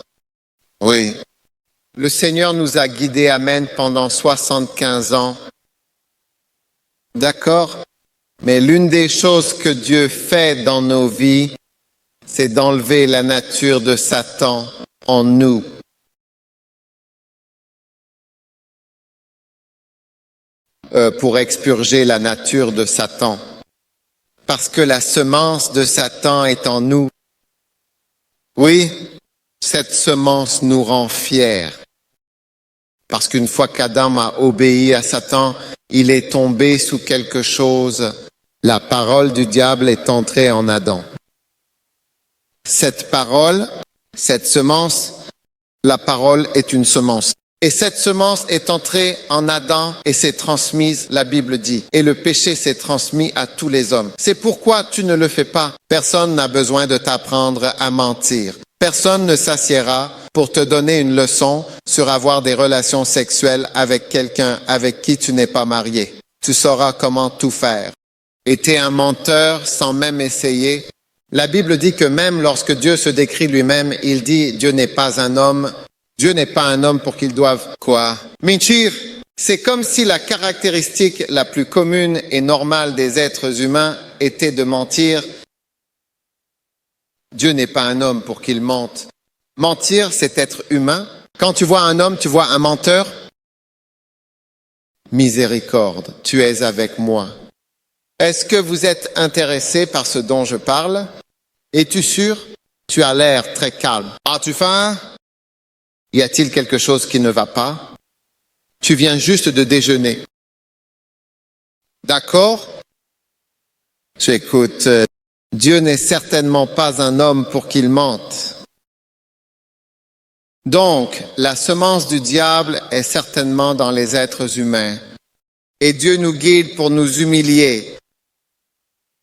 Oui. Le Seigneur nous a guidés, amen, pendant 75 ans. D'accord? Mais l'une des choses que Dieu fait dans nos vies, c'est d'enlever la nature de Satan en nous. Pour expurger la nature de Satan. Parce que la semence de Satan est en nous. Oui, cette semence nous rend fiers. Parce qu'une fois qu'Adam a obéi à Satan, il est tombé sous quelque chose. La parole du diable est entrée en Adam. Cette parole, cette semence, la parole est une semence. Et cette semence est entrée en Adam et s'est transmise, la Bible dit. Et le péché s'est transmis à tous les hommes. C'est pourquoi tu ne le fais pas. Personne n'a besoin de t'apprendre à mentir. Personne ne s'assiera pour te donner une leçon sur avoir des relations sexuelles avec quelqu'un avec qui tu n'es pas marié. Tu sauras comment tout faire. Et t'es un menteur sans même essayer. La Bible dit que même lorsque Dieu se décrit lui-même, il dit « Dieu n'est pas un homme ». Dieu n'est pas un homme pour qu'il doive quoi? Mentir. C'est comme si la caractéristique la plus commune et normale des êtres humains était de mentir. Dieu n'est pas un homme pour qu'il mente. Mentir, c'est être humain. Quand tu vois un homme, tu vois un menteur. Miséricorde, tu es avec moi. Est-ce que vous êtes intéressé par ce dont je parle? Es-tu sûr? Tu as l'air très calme. As-tu faim? Y a-t-il quelque chose qui ne va pas? Tu viens juste de déjeuner. D'accord? Tu écoutes, Dieu n'est certainement pas un homme pour qu'il mente. Donc, la semence du diable est certainement dans les êtres humains. Et Dieu nous guide pour nous humilier.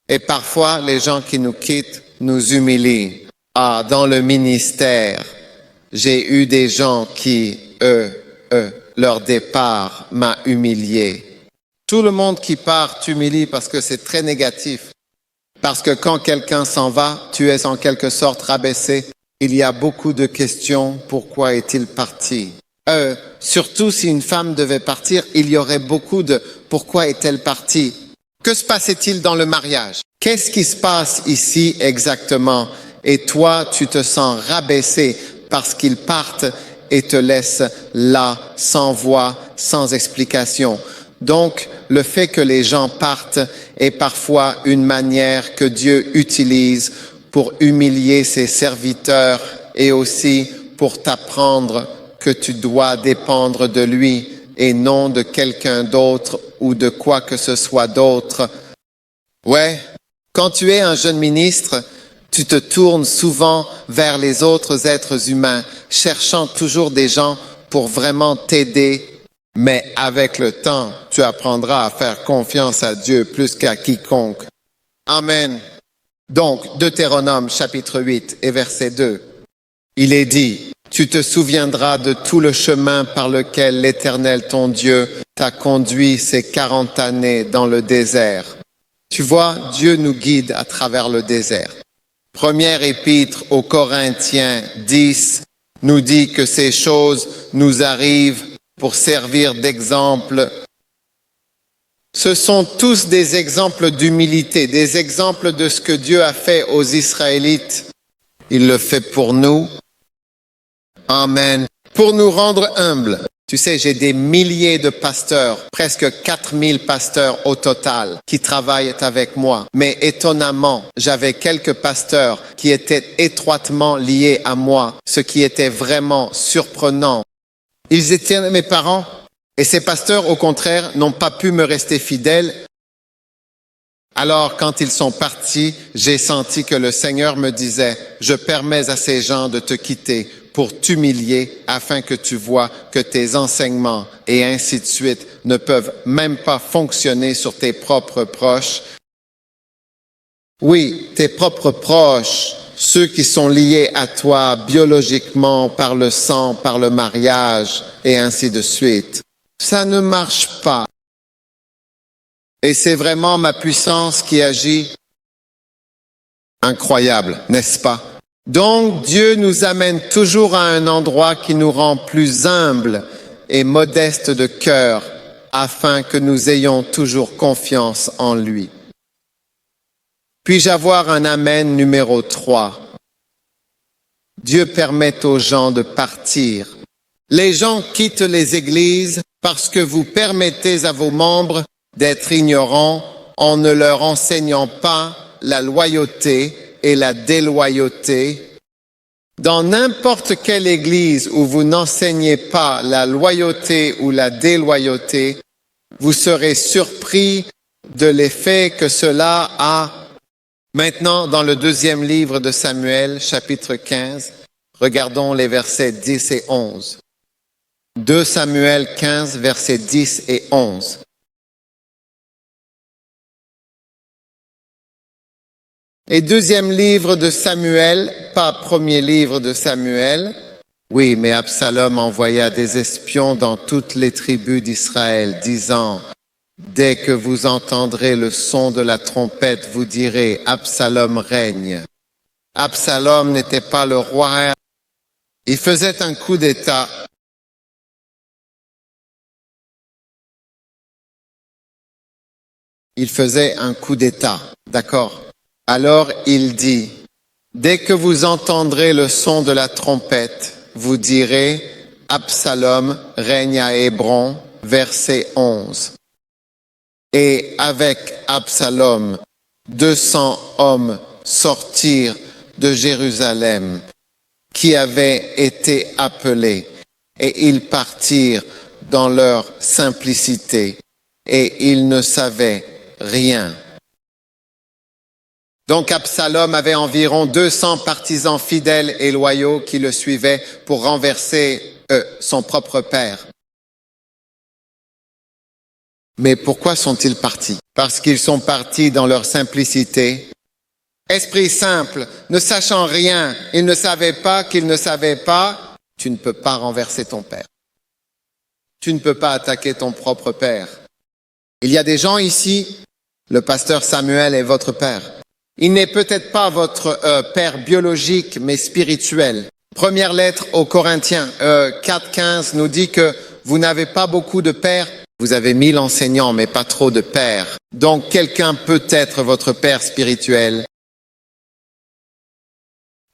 Et parfois, les gens qui nous quittent nous humilient. Ah, dans le ministère, j'ai eu des gens qui, leur départ m'a humilié. Tout le monde qui part t'humilie parce que c'est très négatif. Parce que quand quelqu'un s'en va, tu es en quelque sorte rabaissé. Il y a beaucoup de questions. Pourquoi est-il parti? Surtout si une femme devait partir, il y aurait beaucoup de pourquoi est-elle partie? Que se passait-il dans le mariage? Qu'est-ce qui se passe ici exactement? Et toi, tu te sens rabaissé parce qu'ils partent et te laissent là, sans voix, sans explication. Donc, le fait que les gens partent est parfois une manière que Dieu utilise pour humilier ses serviteurs et aussi pour t'apprendre que tu dois dépendre de lui et non de quelqu'un d'autre ou de quoi que ce soit d'autre. Ouais, quand tu es un jeune ministre, tu te tournes souvent vers les autres êtres humains, cherchant toujours des gens pour vraiment t'aider. Mais avec le temps, tu apprendras à faire confiance à Dieu plus qu'à quiconque. Amen. Donc, Deutéronome chapitre 8 et verset 2. Il est dit, tu te souviendras de tout le chemin par lequel l'Éternel ton Dieu t'a conduit ces 40 années dans le désert. Tu vois, Dieu nous guide à travers le désert. Première épître aux Corinthiens 10 nous dit que ces choses nous arrivent pour servir d'exemple. Ce sont tous des exemples d'humilité, des exemples de ce que Dieu a fait aux Israélites. Il le fait pour nous. Amen. Pour nous rendre humbles. Tu sais, j'ai des milliers de pasteurs, presque 4000 pasteurs au total, qui travaillent avec moi. Mais étonnamment, j'avais quelques pasteurs qui étaient étroitement liés à moi, ce qui était vraiment surprenant. Ils étaient mes parents, et ces pasteurs, au contraire, n'ont pas pu me rester fidèles. Alors, quand ils sont partis, j'ai senti que le Seigneur me disait, je permets à ces gens de te quitter pour t'humilier afin que tu vois que tes enseignements et ainsi de suite ne peuvent même pas fonctionner sur tes propres proches. Oui, tes propres proches, ceux qui sont liés à toi biologiquement par le sang, par le mariage et ainsi de suite. Ça ne marche pas. Et c'est vraiment ma puissance qui agit. Incroyable, n'est-ce pas? Donc Dieu nous amène toujours à un endroit qui nous rend plus humbles et modestes de cœur, afin que nous ayons toujours confiance en lui. Puis-je avoir un Amen numéro 3? Dieu permet aux gens de partir. Les gens quittent les églises parce que vous permettez à vos membres d'être ignorants en ne leur enseignant pas la loyauté et la déloyauté. Dans n'importe quelle église où vous n'enseignez pas la loyauté ou la déloyauté, vous serez surpris de l'effet que cela a. Maintenant, dans le 2e livre de Samuel, chapitre 15, regardons les versets 10 et 11. 2 Samuel 15, versets 10 et 11. Et 2e livre de Samuel, pas 1er livre de Samuel. Oui, mais Absalom envoya des espions dans toutes les tribus d'Israël, disant: dès que vous entendrez le son de la trompette, vous direz: Absalom règne. Absalom n'était pas le roi. Il faisait un coup d'État. Il faisait un coup d'État, d'accord? Alors il dit: dès que vous entendrez le son de la trompette, vous direz: Absalom règne à Hébron, verset 11. Et avec Absalom, 200 hommes sortirent de Jérusalem, qui avaient été appelés, et ils partirent dans leur simplicité, et ils ne savaient rien. Donc Absalom avait environ 200 partisans fidèles et loyaux qui le suivaient pour renverser son propre père. Mais pourquoi sont-ils partis? Parce qu'ils sont partis dans leur simplicité. Esprit simple, ne sachant rien, ils ne savaient pas qu'ils ne savaient pas. Tu ne peux pas renverser ton père. Tu ne peux pas attaquer ton propre père. Il y a des gens ici, le pasteur Samuel est votre père. Il n'est peut-être pas votre père biologique, mais spirituel. Première lettre aux Corinthiens 4,15 nous dit que vous n'avez pas beaucoup de pères. Vous avez 1000 enseignants, mais pas trop de pères. Donc quelqu'un peut être votre père spirituel.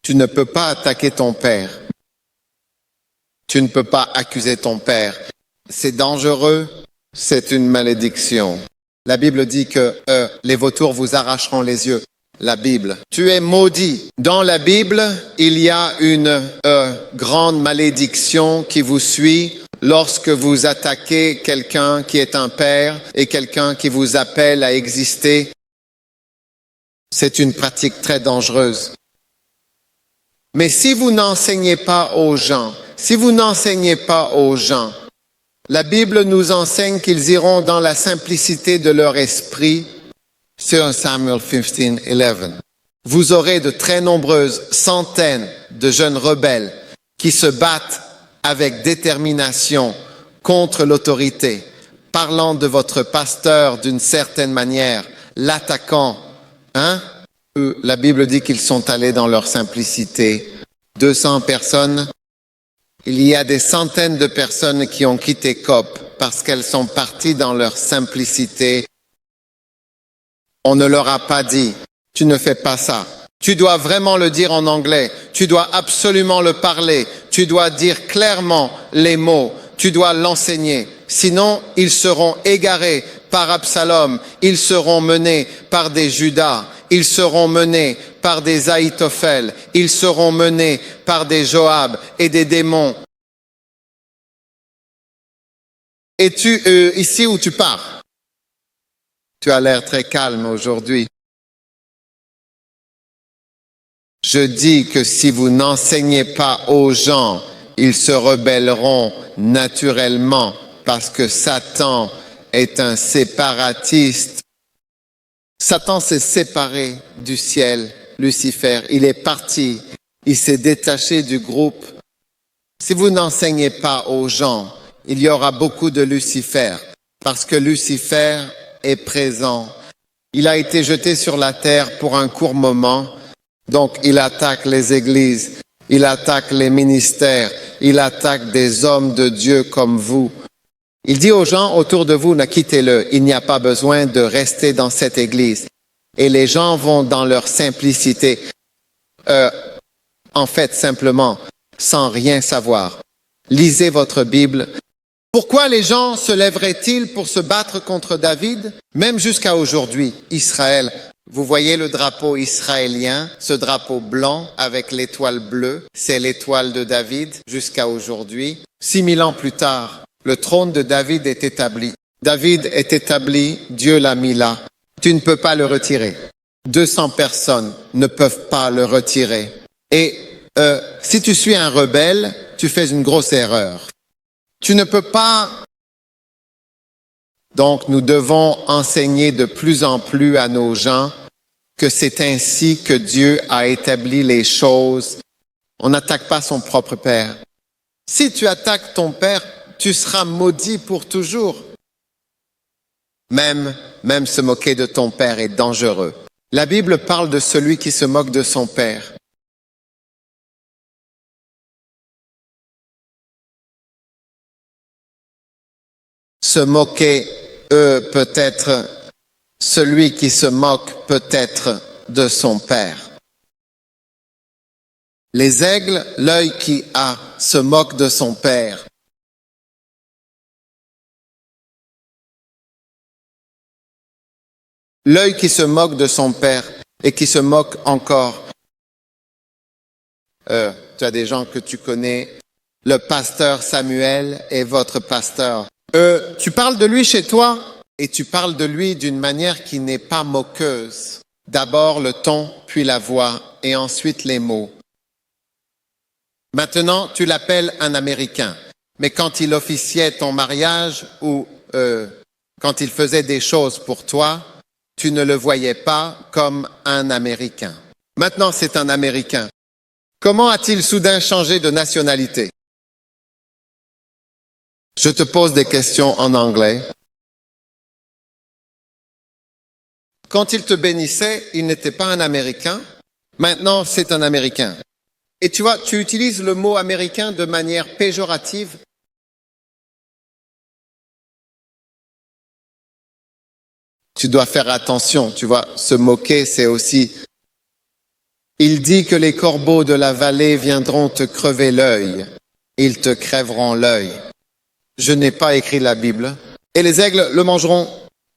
Tu ne peux pas attaquer ton père. Tu ne peux pas accuser ton père. C'est dangereux, c'est une malédiction. La Bible dit que les vautours vous arracheront les yeux. La Bible. Tu es maudit. Dans la Bible, il y a une grande malédiction qui vous suit lorsque vous attaquez quelqu'un qui est un père et quelqu'un qui vous appelle à exister. C'est une pratique très dangereuse. Mais si vous n'enseignez pas aux gens, la Bible nous enseigne qu'ils iront dans la simplicité de leur esprit. Sur Samuel 15:11. Vous aurez de très nombreuses centaines de jeunes rebelles qui se battent avec détermination contre l'autorité, parlant de votre pasteur d'une certaine manière, l'attaquant. La Bible dit qu'ils sont allés dans leur simplicité. 200 personnes. Il y a des centaines de personnes qui ont quitté COP parce qu'elles sont parties dans leur simplicité. On ne leur a pas dit, tu ne fais pas ça. Tu dois vraiment le dire en anglais. Tu dois absolument le parler. Tu dois dire clairement les mots. Tu dois l'enseigner. Sinon, ils seront égarés par Absalom. Ils seront menés par des Judas. Ils seront menés par des Ahitophel. Ils seront menés par des Joab et des démons. Es-tu ici où tu pars? Tu as l'air très calme aujourd'hui. Je dis que si vous n'enseignez pas aux gens, ils se rebelleront naturellement parce que Satan est un séparatiste. Satan s'est séparé du ciel, Lucifer. Il est parti, il s'est détaché du groupe. Si vous n'enseignez pas aux gens, il y aura beaucoup de Lucifer parce que Lucifer est présent. Il a été jeté sur la terre pour un court moment, donc il attaque les églises, il attaque les ministères, il attaque des hommes de Dieu comme vous. Il dit aux gens autour de vous, ne quittez-le, il n'y a pas besoin de rester dans cette église. Et les gens vont dans leur simplicité, en fait simplement, sans rien savoir. Lisez votre Bible. Pourquoi les gens se lèveraient-ils pour se battre contre David? Même jusqu'à aujourd'hui, Israël, vous voyez le drapeau israélien, ce drapeau blanc avec l'étoile bleue, c'est l'étoile de David jusqu'à aujourd'hui. 6000 ans plus tard, le trône de David est établi. David est établi, Dieu l'a mis là. Tu ne peux pas le retirer. 200 personnes ne peuvent pas le retirer. Et si tu suis un rebelle, tu fais une grosse erreur. Tu ne peux pas. Donc nous devons enseigner de plus en plus à nos gens que c'est ainsi que Dieu a établi les choses. On n'attaque pas son propre père. Si tu attaques ton père, tu seras maudit pour toujours. Même se moquer de ton père est dangereux. La Bible parle de celui qui se moque de son père. Se moquer, peut-être, celui qui se moque peut-être de son père. Les aigles, l'œil qui a, se moque de son père. L'œil qui se moque de son père et qui se moque encore. Tu as des gens que tu connais. Le pasteur Samuel est votre pasteur. Tu parles de lui chez toi et tu parles de lui d'une manière qui n'est pas moqueuse. D'abord le ton, puis la voix et ensuite les mots. Maintenant, tu l'appelles un Américain. Mais quand il officiait ton mariage ou quand il faisait des choses pour toi, tu ne le voyais pas comme un Américain. Maintenant, c'est un Américain. Comment a-t-il soudain changé de nationalité? Je te pose des questions en anglais. Quand il te bénissait, il n'était pas un Américain. Maintenant, c'est un Américain. Et tu vois, tu utilises le mot américain de manière péjorative. Tu dois faire attention, tu vois, se moquer, c'est aussi... Il dit que les corbeaux de la vallée viendront te crever l'œil. Ils te crèveront l'œil. Je n'ai pas écrit la Bible. Et les aigles le mangeront.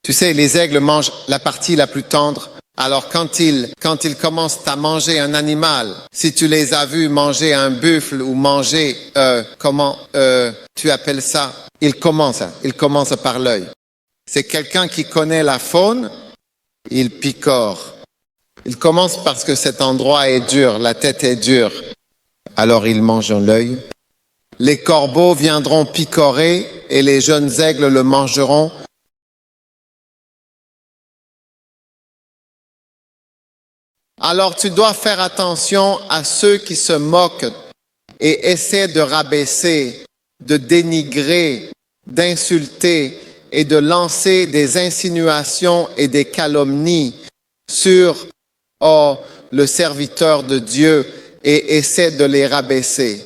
Tu sais, les aigles mangent la partie la plus tendre. Alors quand ils commencent à manger un animal, si tu les as vus manger un buffle ou manger, tu appelles ça? Ils commencent par l'œil. C'est quelqu'un qui connaît la faune, il picore. Il commence parce que cet endroit est dur, la tête est dure. Alors il mange l'œil. Les corbeaux viendront picorer et les jeunes aigles le mangeront. Alors tu dois faire attention à ceux qui se moquent et essaient de rabaisser, de dénigrer, d'insulter et de lancer des insinuations et des calomnies sur le serviteur de Dieu et essaient de les rabaisser.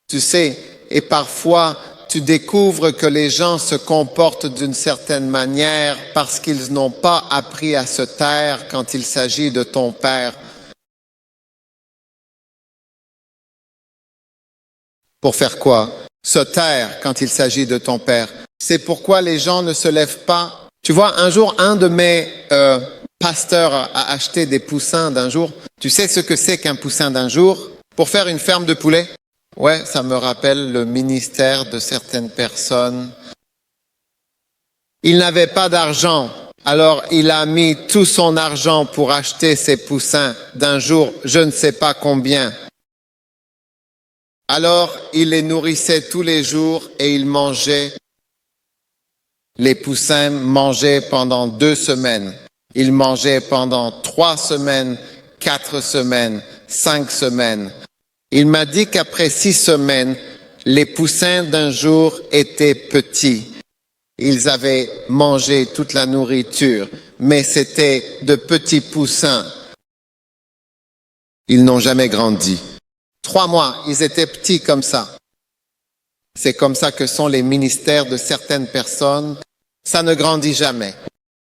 Tu sais, et parfois tu découvres que les gens se comportent d'une certaine manière parce qu'ils n'ont pas appris à se taire quand il s'agit de ton père. Pour faire quoi? Se taire quand il s'agit de ton père. C'est pourquoi les gens ne se lèvent pas. Tu vois, un jour, un de mes pasteurs a acheté des poussins d'un jour. Tu sais ce que c'est qu'un poussin d'un jour? Pour faire une ferme de poulets? Ouais, ça me rappelle le ministère de certaines personnes. Il n'avait pas d'argent, alors il a mis tout son argent pour acheter ces poussins d'un jour, je ne sais pas combien. Alors il les nourrissait tous les jours et il mangeait. Les poussins mangeaient pendant 2 semaines. Ils mangeaient pendant 3 semaines, 4 semaines, 5 semaines. Il m'a dit qu'après 6 semaines, les poussins d'un jour étaient petits. Ils avaient mangé toute la nourriture, mais c'était de petits poussins. Ils n'ont jamais grandi. 3 mois, ils étaient petits comme ça. C'est comme ça que sont les ministères de certaines personnes. Ça ne grandit jamais.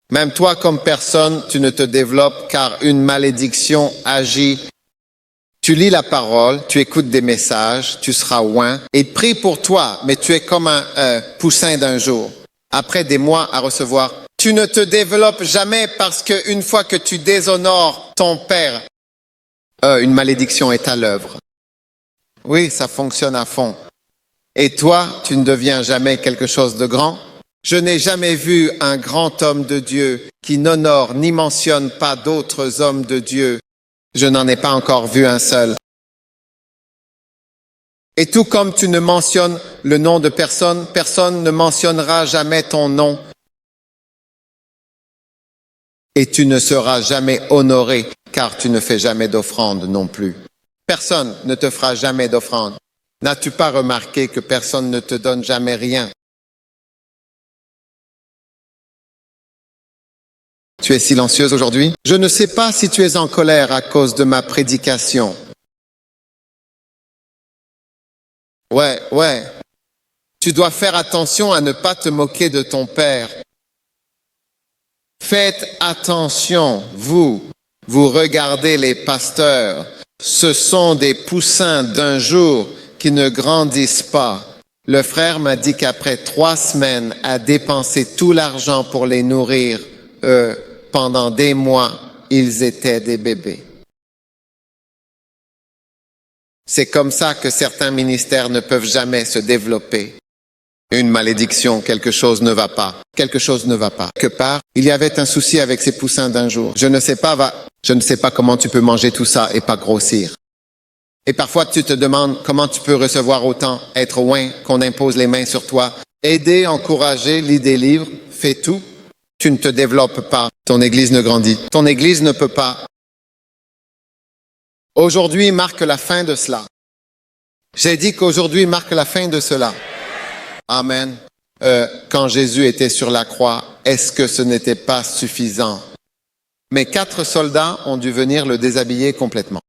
Même toi, comme personne, tu ne te développes car une malédiction agit. Tu lis la parole, tu écoutes des messages, tu seras oint et prie pour toi, mais tu es comme un poussin d'un jour. Après des mois à recevoir, tu ne te développes jamais parce qu'une fois que tu déshonores ton père, une malédiction est à l'œuvre. Oui, ça fonctionne à fond. Et toi, tu ne deviens jamais quelque chose de grand? Je n'ai jamais vu un grand homme de Dieu qui n'honore ni mentionne pas d'autres hommes de Dieu. Je n'en ai pas encore vu un seul. Et tout comme tu ne mentionnes le nom de personne, personne ne mentionnera jamais ton nom. Et tu ne seras jamais honoré, car tu ne fais jamais d'offrande non plus. Personne ne te fera jamais d'offrande. N'as-tu pas remarqué que personne ne te donne jamais rien? Tu es silencieuse aujourd'hui? Je ne sais pas si tu es en colère à cause de ma prédication. Ouais. Tu dois faire attention à ne pas te moquer de ton père. Faites attention, vous regardez les pasteurs. Ce sont des poussins d'un jour qui ne grandissent pas. Le frère m'a dit qu'après 3 semaines à dépenser tout l'argent pour les nourrir, pendant des mois, ils étaient des bébés. C'est comme ça que certains ministères ne peuvent jamais se développer. Une malédiction, quelque chose ne va pas. Quelque chose ne va pas. Quelque part, il y avait un souci avec ces poussins d'un jour. Je ne sais pas comment tu peux manger tout ça et pas grossir. Et parfois, tu te demandes comment tu peux recevoir autant, être oint, qu'on impose les mains sur toi. Aider, encourager, lis des livres, fais tout. Tu ne te développes pas. Ton Église ne grandit. Ton Église ne peut pas. Aujourd'hui marque la fin de cela. J'ai dit qu'aujourd'hui marque la fin de cela. Amen. Quand Jésus était sur la croix, est-ce que ce n'était pas suffisant? Mais 4 soldats ont dû venir le déshabiller complètement.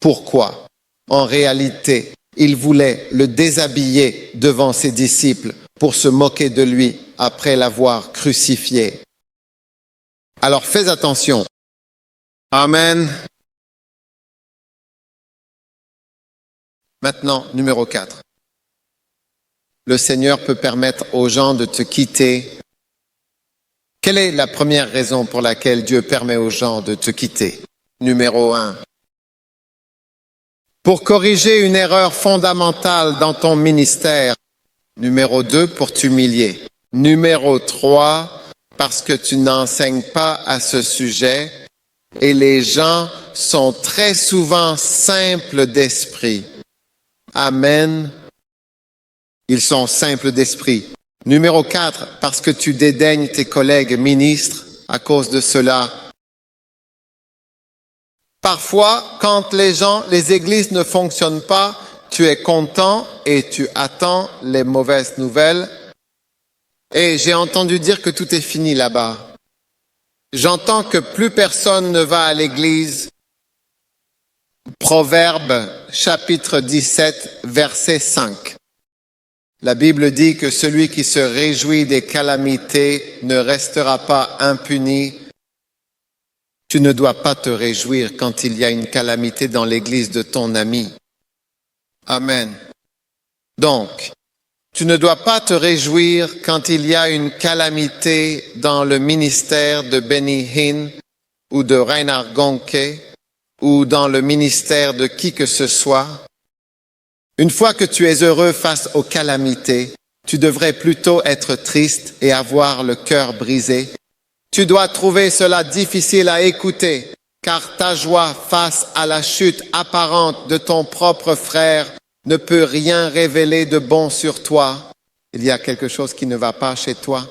Pourquoi? En réalité, ils voulaient le déshabiller devant ses disciples pour se moquer de lui après l'avoir crucifié. Alors fais attention. Amen. Maintenant, numéro 4. Le Seigneur peut permettre aux gens de te quitter. Quelle est la première raison pour laquelle Dieu permet aux gens de te quitter? Numéro 1. Pour corriger une erreur fondamentale dans ton ministère. Numéro 2, pour t'humilier. Numéro 3, parce que tu n'enseignes pas à ce sujet et les gens sont très souvent simples d'esprit. Amen. Ils sont simples d'esprit. Numéro 4, parce que tu dédaignes tes collègues ministres à cause de cela. Parfois, quand les églises ne fonctionnent pas, tu es content et tu attends les mauvaises nouvelles. Et j'ai entendu dire que tout est fini là-bas. J'entends que plus personne ne va à l'église. Proverbe, chapitre 17, verset 5. La Bible dit que celui qui se réjouit des calamités ne restera pas impuni. Tu ne dois pas te réjouir quand il y a une calamité dans l'église de ton ami. Amen. Donc, tu ne dois pas te réjouir quand il y a une calamité dans le ministère de Benny Hinn ou de Reinhard Gonke ou dans le ministère de qui que ce soit. Une fois que tu es heureux face aux calamités, tu devrais plutôt être triste et avoir le cœur brisé. Tu dois trouver cela difficile à écouter, car ta joie face à la chute apparente de ton propre frère ne peut rien révéler de bon sur toi. Il y a quelque chose qui ne va pas chez toi.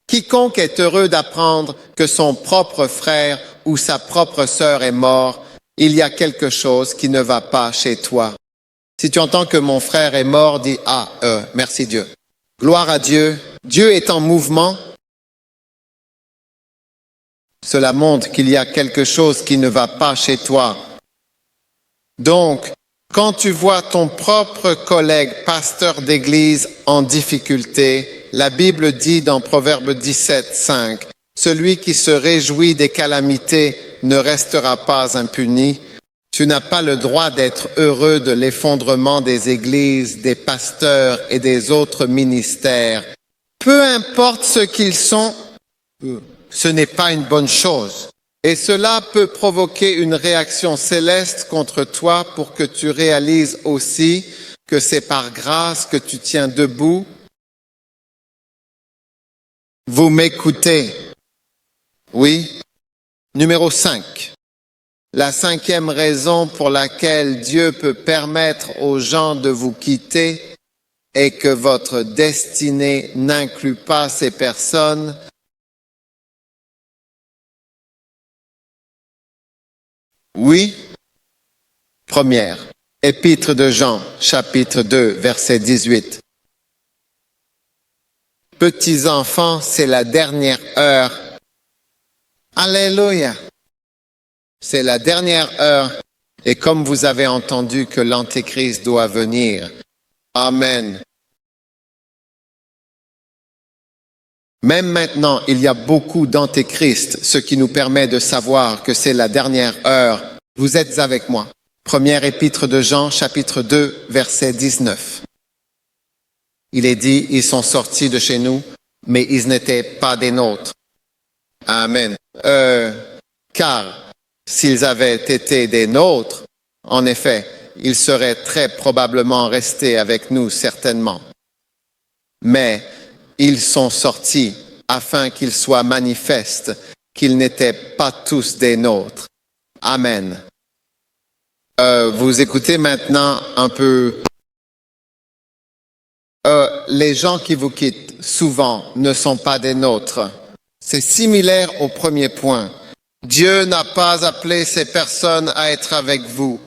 Quiconque est heureux d'apprendre que son propre frère ou sa propre sœur est mort, il y a quelque chose qui ne va pas chez toi. Si tu entends que mon frère est mort, dis « Ah, merci Dieu ». Gloire à Dieu. Dieu est en mouvement. Cela montre qu'il y a quelque chose qui ne va pas chez toi. Donc, quand tu vois ton propre collègue pasteur d'église en difficulté, la Bible dit dans Proverbe 17, 5, « Celui qui se réjouit des calamités ne restera pas impuni. » Tu n'as pas le droit d'être heureux de l'effondrement des églises, des pasteurs et des autres ministères. Peu importe ce qu'ils sont, ce n'est pas une bonne chose. Et cela peut provoquer une réaction céleste contre toi pour que tu réalises aussi que c'est par grâce que tu tiens debout. Vous m'écoutez? Oui. Numéro 5. La 5e raison pour laquelle Dieu peut permettre aux gens de vous quitter est que votre destinée n'inclut pas ces personnes. Oui. Première, Épître de Jean, chapitre 2, verset 18. Petits enfants, c'est la dernière heure. Alléluia. C'est la dernière heure. Et comme vous avez entendu que l'Antéchrist doit venir. Amen. Même maintenant, il y a beaucoup d'antéchrists, ce qui nous permet de savoir que c'est la dernière heure. Vous êtes avec moi. Première épître de Jean, chapitre 2, verset 19. Il est dit, ils sont sortis de chez nous, mais ils n'étaient pas des nôtres. Amen. Car s'ils avaient été des nôtres, en effet, ils seraient très probablement restés avec nous, certainement. Mais ils sont sortis afin qu'il soit manifeste qu'ils n'étaient pas tous des nôtres. Amen. Vous écoutez maintenant un peu. Les gens qui vous quittent souvent ne sont pas des nôtres. C'est similaire au premier point. Dieu n'a pas appelé ces personnes à être avec vous.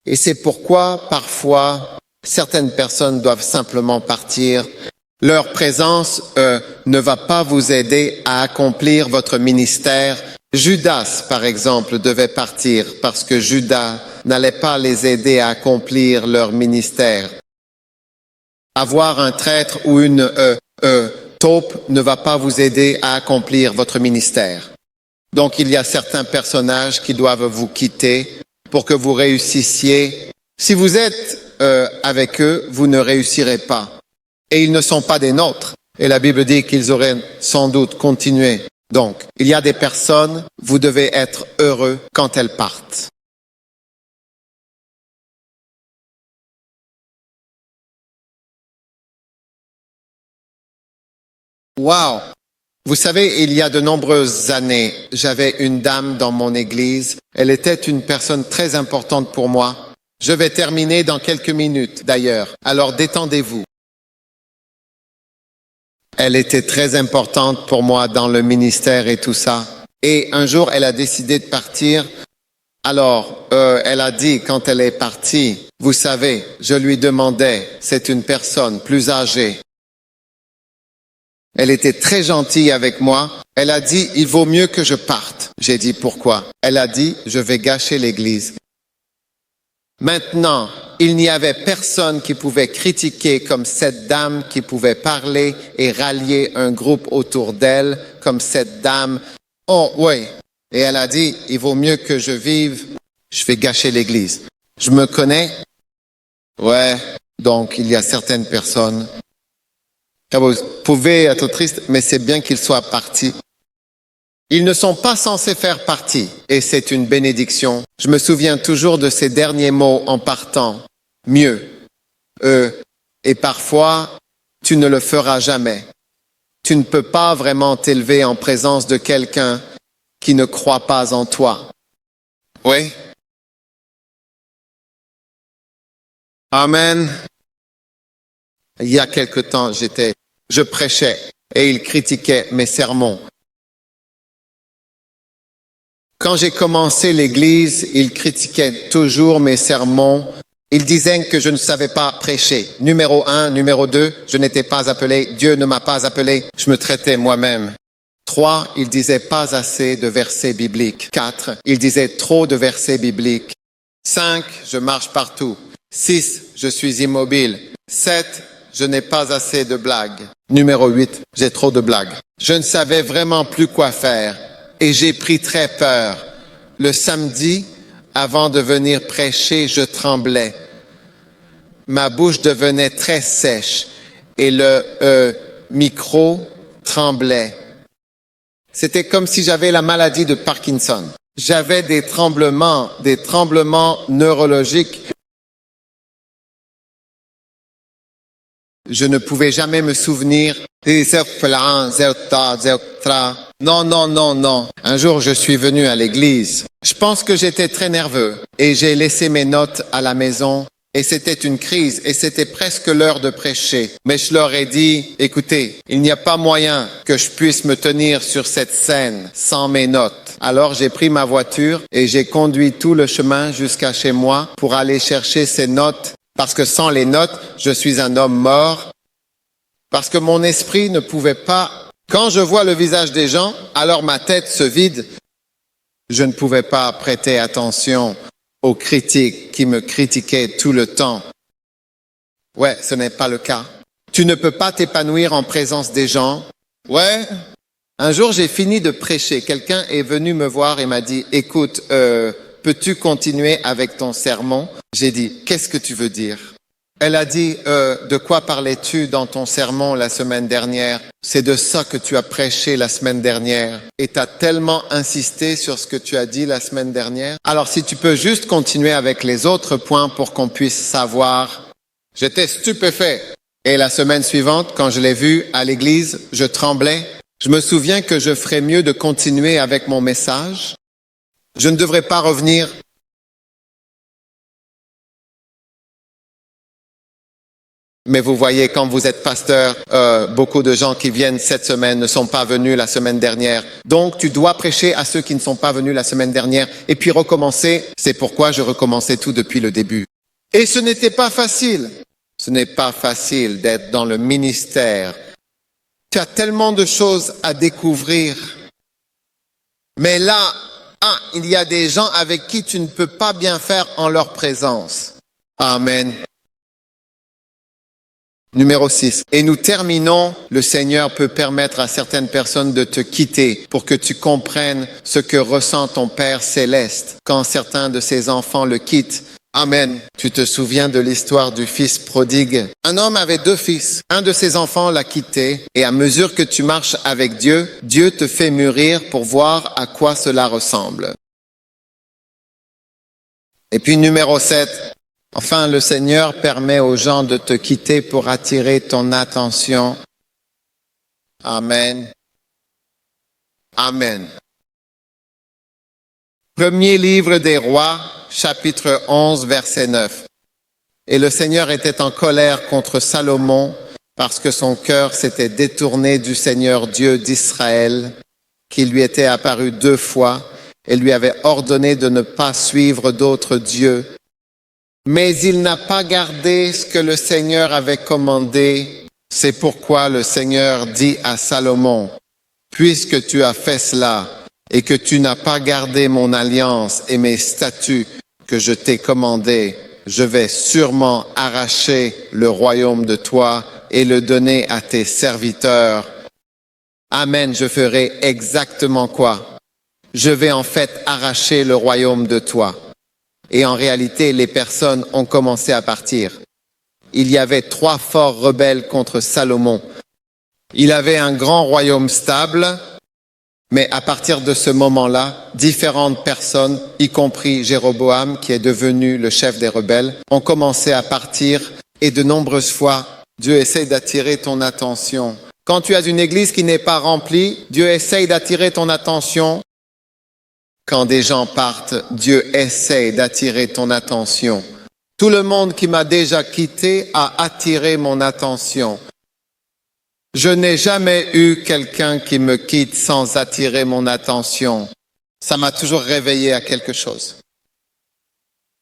Et c'est pourquoi, parfois, certaines personnes doivent simplement partir. Leur présence ne va pas vous aider à accomplir votre ministère. Judas, par exemple, devait partir parce que Judas n'allait pas les aider à accomplir leur ministère. Avoir un traître ou une taupe ne va pas vous aider à accomplir votre ministère. Donc, il y a certains personnages qui doivent vous quitter pour que vous réussissiez. Si vous êtes avec eux, vous ne réussirez pas. Et ils ne sont pas des nôtres. Et la Bible dit qu'ils auraient sans doute continué. Donc, il y a des personnes, vous devez être heureux quand elles partent. Wow! Vous savez, il y a de nombreuses années, j'avais une dame dans mon église. Elle était une personne très importante pour moi. Je vais terminer dans quelques minutes, d'ailleurs. Alors détendez-vous. Elle était très importante pour moi dans le ministère et tout ça. Et un jour, elle a décidé de partir. Alors, elle a dit, quand elle est partie, vous savez, je lui demandais, c'est une personne plus âgée. Elle était très gentille avec moi. Elle a dit, il vaut mieux que je parte. J'ai dit, pourquoi? Elle a dit, je vais gâcher l'église. Maintenant, il n'y avait personne qui pouvait critiquer comme cette dame, qui pouvait parler et rallier un groupe autour d'elle, comme cette dame. Oh, oui. Et elle a dit, il vaut mieux que je vive, je vais gâcher l'église. Je me connais? Ouais. Donc, il y a certaines personnes. Vous pouvez être triste, mais c'est bien qu'ils soient partis. Ils ne sont pas censés faire partie, et c'est une bénédiction. Je me souviens toujours de ces derniers mots en partant. Mieux. Et parfois, tu ne le feras jamais. Tu ne peux pas vraiment t'élever en présence de quelqu'un qui ne croit pas en toi. Oui? Amen. Il y a quelque temps, je prêchais et il critiquait mes sermons. Quand j'ai commencé l'église, il critiquait toujours mes sermons Ils disaient que je ne savais pas prêcher. Numéro 1, numéro 2, je n'étais pas appelé, Dieu ne m'a pas appelé, je me traitais moi-même. 3, ils disaient pas assez de versets bibliques. 4, ils disaient trop de versets bibliques. 5, je marche partout. 6, je suis immobile. 7, je n'ai pas assez de blagues. Numéro 8, j'ai trop de blagues. Je ne savais vraiment plus quoi faire et j'ai pris très peur. Le samedi, avant de venir prêcher, je tremblais. Ma bouche devenait très sèche et le micro tremblait. C'était comme si j'avais la maladie de Parkinson. J'avais des tremblements neurologiques. Je ne pouvais jamais me souvenir. Non. Un jour, je suis venu à l'église. Je pense que j'étais très nerveux et j'ai laissé mes notes à la maison. Et c'était une crise et c'était presque l'heure de prêcher. Mais je leur ai dit, écoutez, il n'y a pas moyen que je puisse me tenir sur cette scène sans mes notes. Alors j'ai pris ma voiture et j'ai conduit tout le chemin jusqu'à chez moi pour aller chercher ces notes. Parce que sans les notes, je suis un homme mort. Parce que mon esprit ne pouvait pas. Quand je vois le visage des gens, alors ma tête se vide. Je ne pouvais pas prêter attention aux critiques qui me critiquaient tout le temps. Ouais, ce n'est pas le cas. Tu ne peux pas t'épanouir en présence des gens. Ouais. Un jour, j'ai fini de prêcher. Quelqu'un est venu me voir et m'a dit, écoute, peux-tu continuer avec ton sermon? J'ai dit, qu'est-ce que tu veux dire? Elle a dit, de quoi parlais-tu dans ton sermon la semaine dernière? C'est de ça que tu as prêché la semaine dernière. Et tu as tellement insisté sur ce que tu as dit la semaine dernière. Alors si tu peux juste continuer avec les autres points pour qu'on puisse savoir. J'étais stupéfait. Et la semaine suivante, quand je l'ai vu à l'église, je tremblais. Je me souviens que je ferais mieux de continuer avec mon message. Je ne devrais pas revenir. Mais vous voyez, quand vous êtes pasteur, beaucoup de gens qui viennent cette semaine ne sont pas venus la semaine dernière. Donc, tu dois prêcher à ceux qui ne sont pas venus la semaine dernière et puis recommencer. C'est pourquoi je recommençais tout depuis le début. Et ce n'était pas facile. Ce n'est pas facile d'être dans le ministère. Tu as tellement de choses à découvrir. Mais là, il y a des gens avec qui tu ne peux pas bien faire en leur présence. Amen. Numéro 6. Et nous terminons, le Seigneur peut permettre à certaines personnes de te quitter pour que tu comprennes ce que ressent ton Père céleste quand certains de ses enfants le quittent. Amen. Tu te souviens de l'histoire du fils prodigue? Un homme avait 2 fils. Un de ses enfants l'a quitté et à mesure que tu marches avec Dieu, Dieu te fait mûrir pour voir à quoi cela ressemble. Et puis numéro 7. Enfin, le Seigneur permet aux gens de te quitter pour attirer ton attention. Amen. Amen. Premier livre des Rois, chapitre 11, verset 9. Et le Seigneur était en colère contre Salomon parce que son cœur s'était détourné du Seigneur Dieu d'Israël, qui lui était apparu 2 fois et lui avait ordonné de ne pas suivre d'autres dieux. Mais il n'a pas gardé ce que le Seigneur avait commandé. C'est pourquoi le Seigneur dit à Salomon, « Puisque tu as fait cela et que tu n'as pas gardé mon alliance et mes statuts que je t'ai commandés, je vais sûrement arracher le royaume de toi et le donner à tes serviteurs. Amen, je ferai exactement quoi? Je vais en fait arracher le royaume de toi. » Et en réalité, les personnes ont commencé à partir. Il y avait 3 forts rebelles contre Salomon. Il avait un grand royaume stable, mais à partir de ce moment-là, différentes personnes, y compris Jéroboam, qui est devenu le chef des rebelles, ont commencé à partir et de nombreuses fois, Dieu essaie d'attirer ton attention. Quand tu as une église qui n'est pas remplie, Dieu essaie d'attirer ton attention. Quand des gens partent, Dieu essaie d'attirer ton attention. Tout le monde qui m'a déjà quitté a attiré mon attention. Je n'ai jamais eu quelqu'un qui me quitte sans attirer mon attention. Ça m'a toujours réveillé à quelque chose.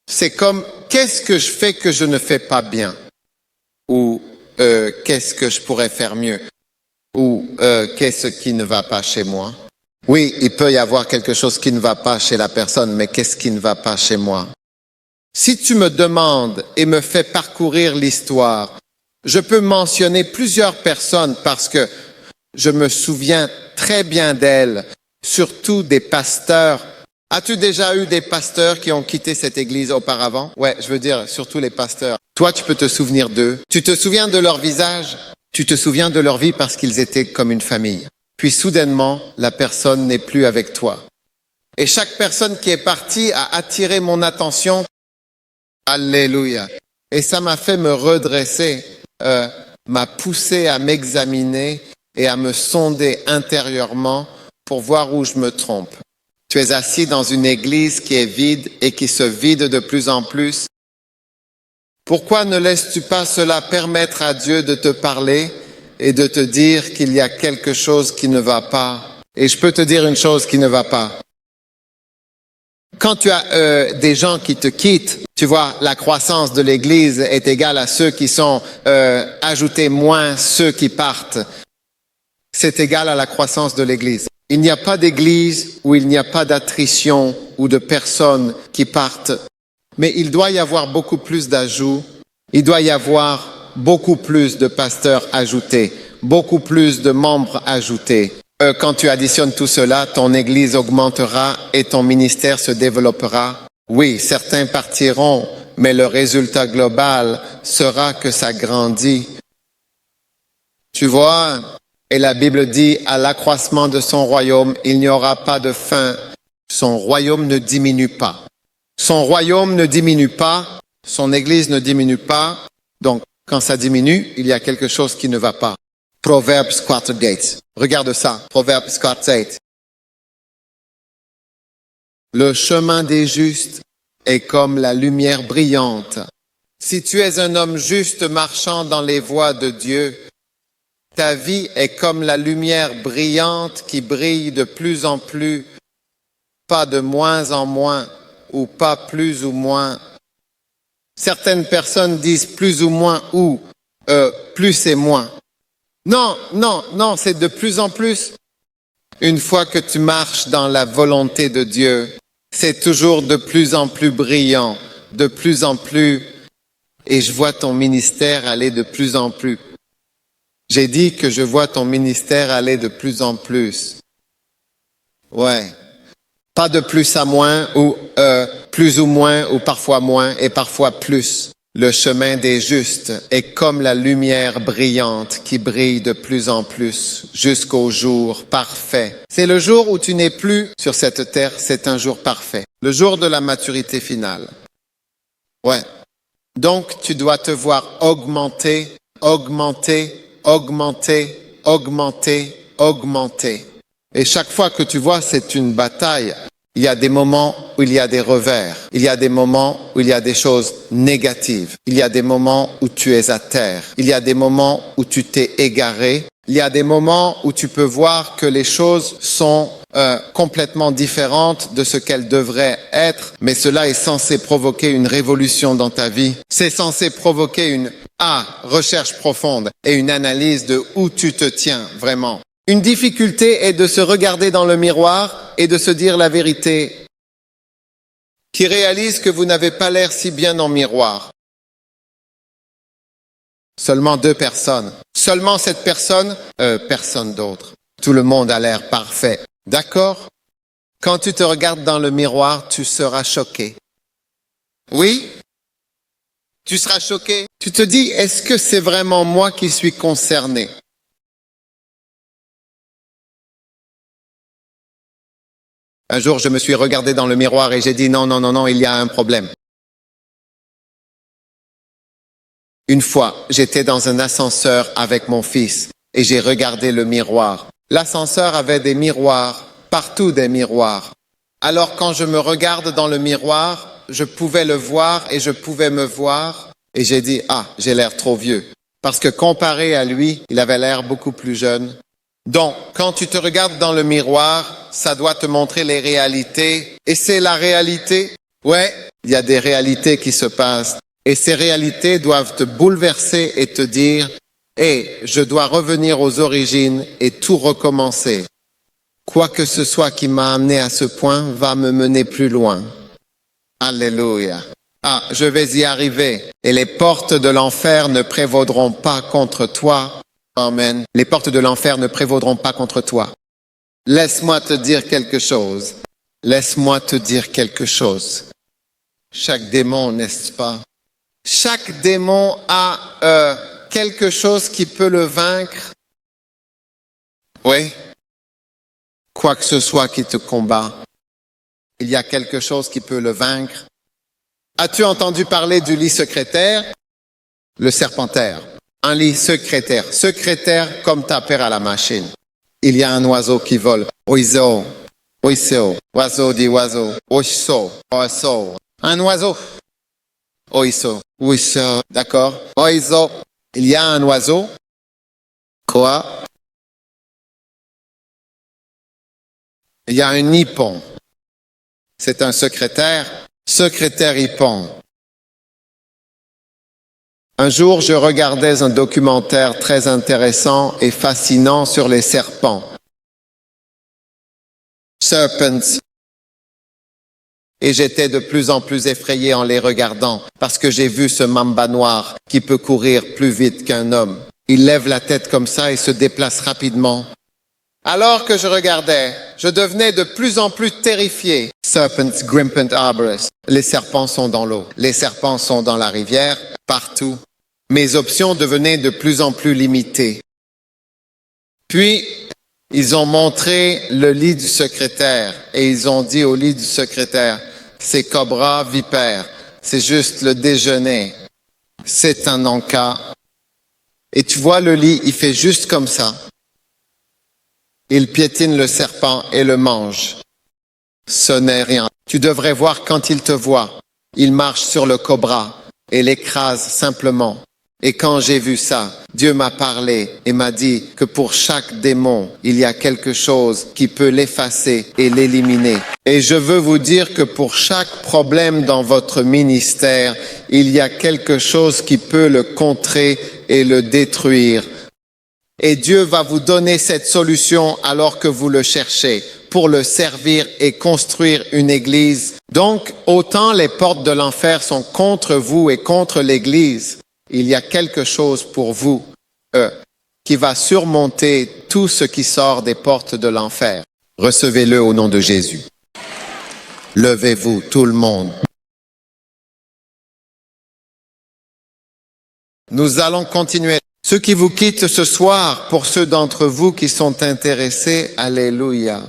C'est comme, qu'est-ce que je fais que je ne fais pas bien? Ou qu'est-ce que je pourrais faire mieux? Ou qu'est-ce qui ne va pas chez moi? Oui, il peut y avoir quelque chose qui ne va pas chez la personne, mais qu'est-ce qui ne va pas chez moi? Si tu me demandes et me fais parcourir l'histoire, je peux mentionner plusieurs personnes parce que je me souviens très bien d'elles, surtout des pasteurs. As-tu déjà eu des pasteurs qui ont quitté cette église auparavant? Ouais, je veux dire, surtout les pasteurs. Toi, tu peux te souvenir d'eux. Tu te souviens de leur visage? Tu te souviens de leur vie parce qu'ils étaient comme une famille. Puis soudainement, la personne n'est plus avec toi. Et chaque personne qui est partie a attiré mon attention. Alléluia. Et ça m'a fait me redresser, m'a poussé à m'examiner et à me sonder intérieurement pour voir où je me trompe. Tu es assis dans une église qui est vide et qui se vide de plus en plus. Pourquoi ne laisses-tu pas cela permettre à Dieu de te parler et de te dire qu'il y a quelque chose qui ne va pas? Et je peux te dire une chose qui ne va pas. Quand tu as des gens qui te quittent, tu vois, la croissance de l'Église est égale à ceux qui sont ajoutés moins ceux qui partent. C'est égal à la croissance de l'Église. Il n'y a pas d'Église où il n'y a pas d'attrition ou de personnes qui partent. Mais il doit y avoir beaucoup plus d'ajouts. Il doit y avoir beaucoup plus de pasteurs ajoutés, beaucoup plus de membres ajoutés. Quand tu additionnes tout cela, ton Église augmentera et ton ministère se développera. Oui, certains partiront, mais le résultat global sera que ça grandit. Tu vois, et la Bible dit, à l'accroissement de son royaume, il n'y aura pas de fin. Son royaume ne diminue pas. Son royaume ne diminue pas, son Église ne diminue pas. Donc, quand ça diminue, il y a quelque chose qui ne va pas. Proverbes 4:8. Regarde ça, Proverbes 4:8. Le chemin des justes est comme la lumière brillante. Si tu es un homme juste marchant dans les voies de Dieu, ta vie est comme la lumière brillante qui brille de plus en plus, pas de moins en moins, ou pas plus ou moins. Certaines personnes disent plus ou moins ou plus et moins. Non, non, non, c'est de plus en plus. Une fois que tu marches dans la volonté de Dieu, c'est toujours de plus en plus brillant, de plus en plus. Et je vois ton ministère aller de plus en plus. J'ai dit que je vois ton ministère aller de plus en plus. Ouais. Pas de plus à moins ou plus ou moins ou parfois moins et parfois plus. Le chemin des justes est comme la lumière brillante qui brille de plus en plus jusqu'au jour parfait. C'est le jour où tu n'es plus sur cette terre, c'est un jour parfait. Le jour de la maturité finale. Ouais. Donc tu dois te voir augmenter, augmenter, augmenter, augmenter, augmenter. Et chaque fois que tu vois, c'est une bataille. Il y a des moments où il y a des revers. Il y a des moments où il y a des choses négatives. Il y a des moments où tu es à terre. Il y a des moments où tu t'es égaré. Il y a des moments où tu peux voir que les choses sont complètement différentes de ce qu'elles devraient être. Mais cela est censé provoquer une révolution dans ta vie. C'est censé provoquer une recherche profonde et une analyse de où tu te tiens vraiment. Une difficulté est de se regarder dans le miroir et de se dire la vérité, qui réalise que vous n'avez pas l'air si bien en miroir. Seulement 2 personnes. Seulement cette personne, personne d'autre. Tout le monde a l'air parfait. D'accord? Quand tu te regardes dans le miroir, tu seras choqué. Oui? Tu seras choqué. Tu te dis, est-ce que c'est vraiment moi qui suis concerné? Un jour, je me suis regardé dans le miroir et j'ai dit non, non, non, non, il y a un problème. Une fois, j'étais dans un ascenseur avec mon fils et j'ai regardé le miroir. L'ascenseur avait des miroirs, partout des miroirs. Alors quand je me regarde dans le miroir, je pouvais le voir et je pouvais me voir et j'ai dit j'ai l'air trop vieux. Parce que comparé à lui, il avait l'air beaucoup plus jeune. Donc, quand tu te regardes dans le miroir, ça doit te montrer les réalités. Et c'est la réalité. Ouais, il y a des réalités qui se passent. Et ces réalités doivent te bouleverser et te dire, hey, je dois revenir aux origines et tout recommencer. Quoi que ce soit qui m'a amené à ce point va me mener plus loin. Alléluia. Ah, je vais y arriver. Et les portes de l'enfer ne prévaudront pas contre toi. Amen. Les portes de l'enfer ne prévaudront pas contre toi. Laisse-moi te dire quelque chose. Laisse-moi te dire quelque chose. Chaque démon, n'est-ce pas? Chaque démon a quelque chose qui peut le vaincre. Oui. Quoi que ce soit qui te combat, il y a quelque chose qui peut le vaincre. As-tu entendu parler du lit secrétaire? Le serpentaire. Un lit secrétaire. Secrétaire comme taper à la machine. Il y a un oiseau qui vole. Oiseau. Oiseau. Oiseau dit oiseau. Oiseau. Oiseau. Un oiseau. Oiseau. Oiseau. D'accord. Oiseau. Il y a un oiseau. Quoi? Il y a un hippon. C'est un secrétaire. Secrétaire hippon. Un jour, je regardais un documentaire très intéressant et fascinant sur les serpents. Serpents. Et j'étais de plus en plus effrayé en les regardant parce que j'ai vu ce mamba noir qui peut courir plus vite qu'un homme. Il lève la tête comme ça et se déplace rapidement. Alors que je regardais, je devenais de plus en plus terrifié. Serpents grimpant arboris. Les serpents sont dans l'eau. Les serpents sont dans la rivière, partout. Mes options devenaient de plus en plus limitées. Puis, ils ont montré le lit du secrétaire et ils ont dit au lit du secrétaire, c'est cobra vipère, c'est juste le déjeuner. C'est un encas. Et tu vois le lit, il fait juste comme ça. Il piétine le serpent et le mange. Ce n'est rien. Tu devrais voir quand il te voit. Il marche sur le cobra et l'écrase simplement. Et quand j'ai vu ça, Dieu m'a parlé et m'a dit que pour chaque démon, il y a quelque chose qui peut l'effacer et l'éliminer. Et je veux vous dire que pour chaque problème dans votre ministère, il y a quelque chose qui peut le contrer et le détruire. Et Dieu va vous donner cette solution alors que vous le cherchez pour le servir et construire une église. Donc, autant les portes de l'enfer sont contre vous et contre l'église, il y a quelque chose pour vous qui va surmonter tout ce qui sort des portes de l'enfer. Recevez-le au nom de Jésus. Levez-vous, tout le monde. Nous allons continuer. Ceux qui vous quittent ce soir, pour ceux d'entre vous qui sont intéressés, alléluia.